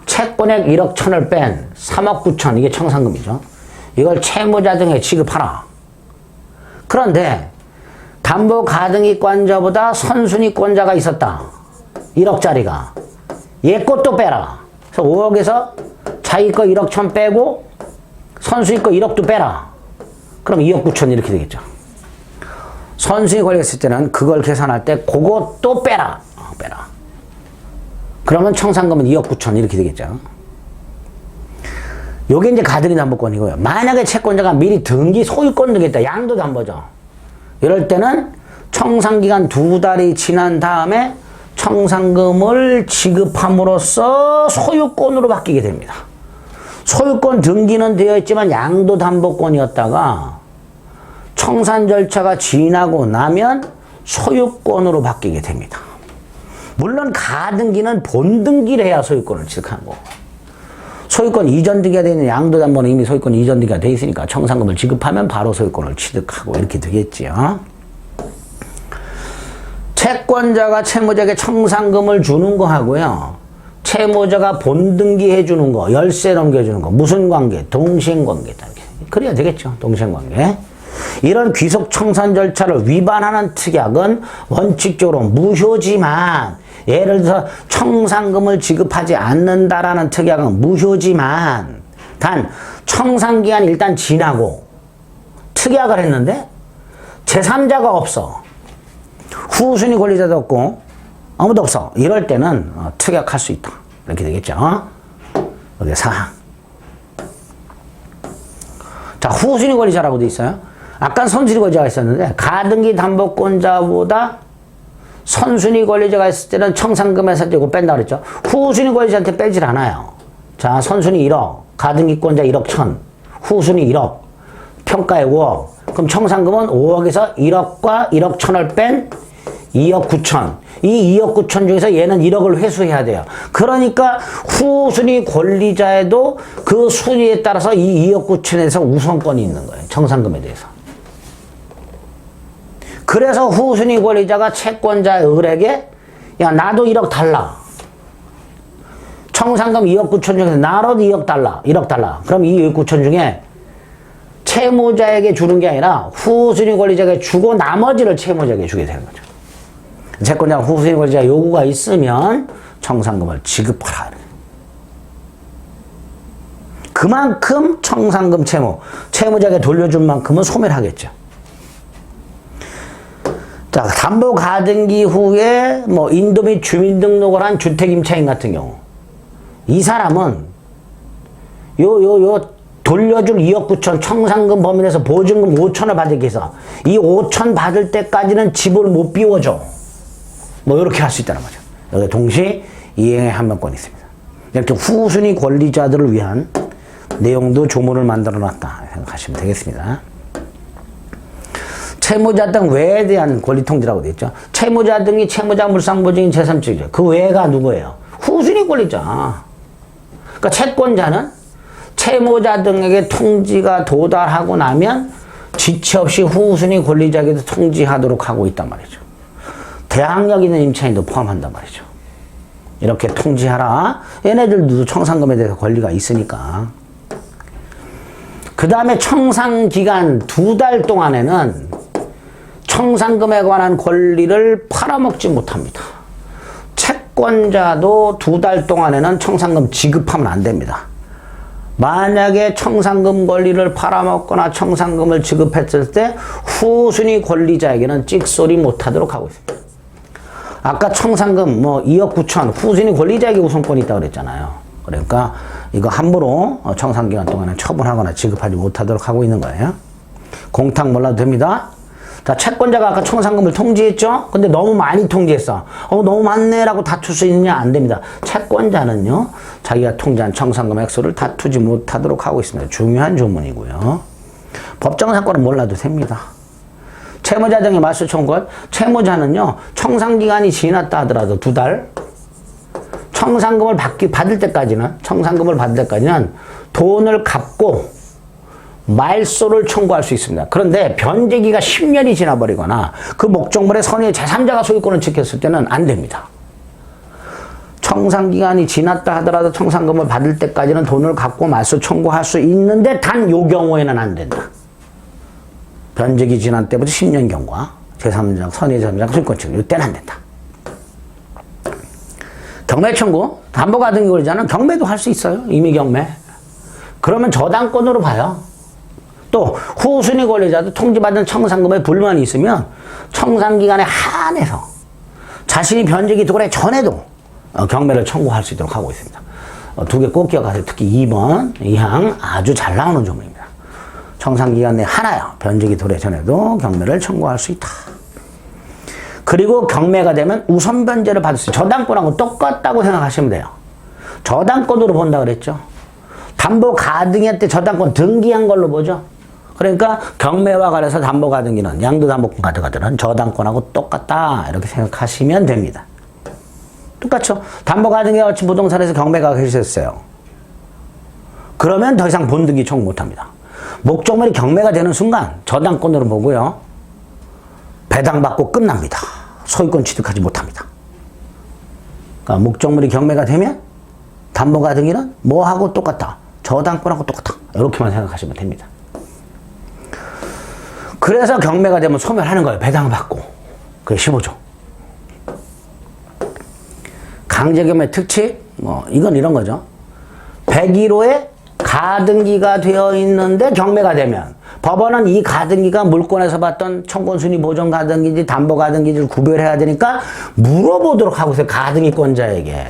Speaker 1: 채권액 1억 1천을 뺀 3억 9천, 이게 청산금이죠. 이걸 채무자 등에 지급하라. 그런데 담보가등기권자보다 선순위권자가 있었다. 1억짜리가. 얘 것도 빼라. 그래서 5억에서 자기 거 1억 1천 빼고 선순위 거 1억도 빼라. 그럼 2억 9천 이렇게 되겠죠. 선순위 걸렸을 때는 그걸 계산할 때 그것도 빼라. 빼라. 그러면 청산금은 2억 9천 이렇게 되겠죠. 요게 이제 가등기 담보권이고요. 만약에 채권자가 미리 등기 소유권 등기했다. 양도담보죠. 이럴 때는 청산기간 2달이 지난 다음에 청산금을 지급함으로써 소유권으로 바뀌게 됩니다. 소유권 등기는 되어 있지만 양도담보권이었다가 청산 절차가 지나고 나면 소유권으로 바뀌게 됩니다. 물론 가등기는 본등기를 해야 소유권을 취득하는 거고, 소유권 이전 등기가 되어 있는 양도담보는 이미 소유권 이전 등기가 되어 있으니까 청산금을 지급하면 바로 소유권을 취득하고 이렇게 되겠지요. 채권자가 채무자에게 청산금을 주는 거 하고요, 채무자가 본등기해 주는 거, 열세 넘겨주는 거, 무슨 관계? 동시행관계. 그래야 되겠죠. 동시행관계. 이런 귀속청산 절차를 위반하는 특약은 원칙적으로 무효지만, 예를 들어서 청산금을 지급하지 않는다라는 특약은 무효지만, 단 청산기간이 일단 지나고 특약을 했는데 제3자가 없어. 후순위 권리자도 없고 아무도 없어. 이럴 때는 특약할 수 있다. 이렇게 되겠죠. 여기 사항. 자, 후순위 권리자라고 돼 있어요. 아까 선순위 권리자가 있었는데 가등기 담보권자보다 선순위 권리자가 있을 때는 청산금에서 이거 뺀다 그랬죠. 후순위 권리자한테 빼질 않아요. 자, 선순위 1억, 가등기권자 1억 1천, 후순위 1억, 평가액 5억. 그럼 청산금은 5억에서 1억과 1억 1천을 뺀 2억 9천. 이 2억 9천 중에서 얘는 1억을 회수해야 돼요. 그러니까 후순위 권리자에도 그 순위에 따라서 이 2억 9천에서 우선권이 있는 거예요. 청산금에 대해서. 그래서 후순위 권리자가 채권자 을에게 야, 나도 1억 달라. 청산금 2억 9천 중에서 나로도 2억 달라. 1억 달라. 그럼 이 2억 9천 중에 채무자에게 주는 게 아니라 후순위 권리자에게 주고 나머지를 채무자에게 주게 되는 거죠. 채권자가 후순위 권리자 요구가 있으면 청산금을 지급하라. 그만큼 청산금 채무자에게 돌려준 만큼은 소멸하겠죠. 자, 담보 가등기 후에 뭐 인도 및 주민등록을 한 주택임차인 같은 경우, 이 사람은 돌려줄 2억 9천 청산금 범위 내에서 보증금 5천을 받기 위해서 이 5천 받을 때까지는 집을 못 비워줘. 뭐 이렇게 할 수 있다는 거죠. 여기 동시 이행의 한명권이 있습니다. 이렇게 후순위 권리자들을 위한 내용도 조문을 만들어 놨다 생각하시면 되겠습니다. 채무자 등 외에 대한 권리 통지라고 되어 있죠. 채무자 등이 채무자 물상보증인 제3측이죠. 그 외가 누구예요? 후순위 권리자. 그러니까 채권자는 채무자 등에게 통지가 도달하고 나면 지체 없이 후순위 권리자에게도 통지하도록 하고 있단 말이죠. 대항력 있는 임차인도 포함한단 말이죠. 이렇게 통지하라. 얘네들도 청산금에 대해서 권리가 있으니까. 그 다음에 청산기간 2달 동안에는 청산금에 관한 권리를 팔아먹지 못합니다. 채권자도 2달 동안에는 청산금 지급하면 안 됩니다. 만약에 청산금 권리를 팔아먹거나 청산금을 지급했을 때 후순위 권리자에게는 찍소리 못하도록 하고 있습니다. 아까 청산금 2억 9천 후순위 권리자에게 우선권이 있다고 그랬잖아요. 그러니까 이거 함부로 청산기간 동안에 처분하거나 지급하지 못하도록 하고 있는 거예요. 공탁 몰라도 됩니다. 자, 채권자가 아까 청산금을 통지했죠? 근데 너무 많이 통지했어. 너무 많네 라고 다툴 수 있느냐? 안 됩니다. 채권자는요, 자기가 통지한 청산금 액수를 다투지 못하도록 하고 있습니다. 중요한 조문이고요. 법정사건은 몰라도 됩니다. 채무자 등의 말소 청구권, 채무자는요, 청산기간이 지났다 하더라도 2달, 청산금을 받을 때까지는 돈을 갚고 말소를 청구할 수 있습니다. 그런데 변제기가 10년이 지나버리거나 그 목적물의 선의의 제3자가 소유권을 지켰을 때는 안 됩니다. 청산기간이 지났다 하더라도 청산금을 받을 때까지는 돈을 갚고 말소 청구할 수 있는데 단 요 경우에는 안 된다. 변제기 지난 때부터 10년 경과 제3자, 선의의 제3자가 소유권 지키고 이때는 안 된다. 경매 청구, 담보가 등기 권리자는 경매도 할 수 있어요. 임의 경매. 그러면 저당권으로 봐요. 또 후순위 권리자도 통지받은 청산금에 불만이 있으면 청산기간에 한해서 자신이 변제기 도래 전에도 경매를 청구할 수 있도록 하고 있습니다. 2개 꼭 기억하세요. 특히 2번 이항 아주 잘 나오는 조문입니다. 청산기간 내 하나야 변제기 도래 전에도 경매를 청구할 수 있다. 그리고 경매가 되면 우선 변제를 받을 수 있어요. 저당권하고 똑같다고 생각하시면 돼요. 저당권으로 본다 그랬죠. 담보 가등기 때 저당권 등기한 걸로 보죠. 그러니까 경매와 관련해서 담보 가등기는 양도담보권 가져가들은 저당권하고 똑같다 이렇게 생각하시면 됩니다. 똑같죠. 담보 가등기와 같이 부동산에서 경매가 계셨어요. 그러면 더 이상 본등기 청구 못합니다. 목적물이 경매가 되는 순간 저당권으로 보고요. 배당받고 끝납니다. 소유권 취득하지 못합니다. 그러니까 목적물이 경매가 되면 담보 가등기는 뭐하고 똑같다. 저당권하고 똑같다. 이렇게만 생각하시면 됩니다. 그래서 경매가 되면 소멸하는 거예요. 배당받고. 그게 15조. 강제경매 특칙, 이건 이런 거죠. 101호에 가등기가 되어 있는데 경매가 되면 법원은 이 가등기가 물권에서 받던 청권순위 보존 가등기인지 담보 가등기인지를 구별해야 되니까 물어보도록 하고 있어요. 가등기권자에게.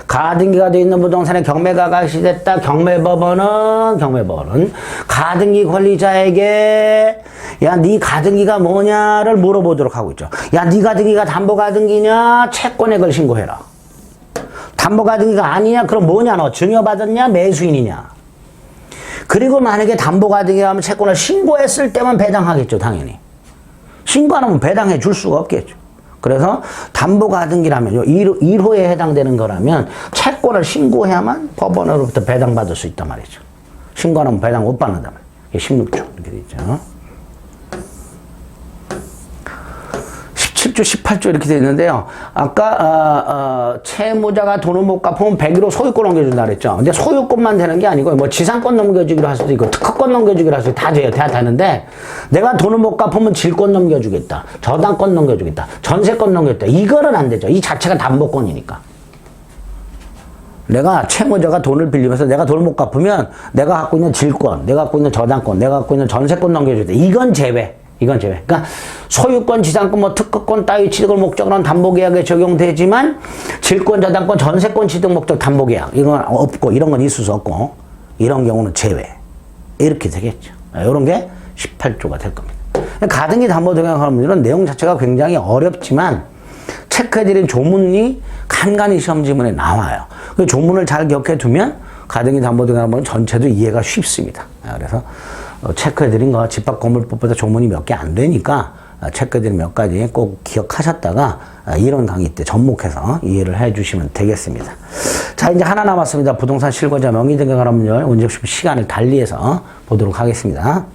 Speaker 1: 가등기가 되어 있는 부동산에 경매가 가시됐다. 경매법원은 가등기 권리자에게 야, 네 가등기가 뭐냐를 물어보도록 하고 있죠. 야, 네 가등기가 담보 가등기냐? 채권액을 신고해라. 담보 가등기가 아니냐? 그럼 뭐냐? 너 증여받았냐? 매수인이냐? 그리고 만약에 담보 가등기가 하면 채권을 신고했을 때만 배당하겠죠, 당연히. 신고 안 하면 배당해 줄 수가 없겠죠. 그래서 담보 가등기라면요, 1호에 해당되는 거라면 채권을 신고해야만 법원으로부터 배당받을 수 있단 말이죠. 신고 안 하면 배당 못 받는단 말이에요. 이게 16조 이렇게 돼 있죠. 17조, 18조 이렇게 돼 있는데요. 아까 채무자가 돈을 못 갚으면 101호 소유권 넘겨준다 그랬죠. 근데 소유권만 되는 게 아니고 뭐 지상권 넘겨주기로 할 수도 있고 특허권 넘겨주기로 할 수도 있고 다 돼요. 다 되는데 내가 돈을 못 갚으면 질권 넘겨주겠다. 저당권 넘겨주겠다. 전세권 넘겨주겠다. 이거는 안 되죠. 이 자체가 담보권이니까. 내가 채무자가 돈을 빌리면서 내가 돈을 못 갚으면 내가 갖고 있는 질권, 내가 갖고 있는 저당권, 내가 갖고 있는 전세권 넘겨주겠다. 이건 제외. 이건 제외. 그러니까 소유권, 지상권, 특허권 따위 취득을 목적으로 한 담보계약에 적용되지만 질권, 저당권, 전세권 취득 목적 담보계약 이건 없고 이런 건 있을 수 없고 이런 경우는 제외. 이렇게 되겠죠. 이런 게 18조가 될 겁니다. 가등기 담보 등용하는 분들은 내용 자체가 굉장히 어렵지만 체크해드린 조문이 간간히 시험 지문에 나와요. 그 조문을 잘 기억해 두면 가등기 담보 등용하는 전체도 이해가 쉽습니다. 그래서 체크해드린 거 집합건물법보다 조문이 몇 개 안 되니까 체크해드린 몇 가지 꼭 기억하셨다가 이론 강의 때 접목해서 이해를 해주시면 되겠습니다. 자, 이제 하나 남았습니다. 부동산 실거주자 명의 등에 관한 문제 문제 시간을 달리해서 보도록 하겠습니다.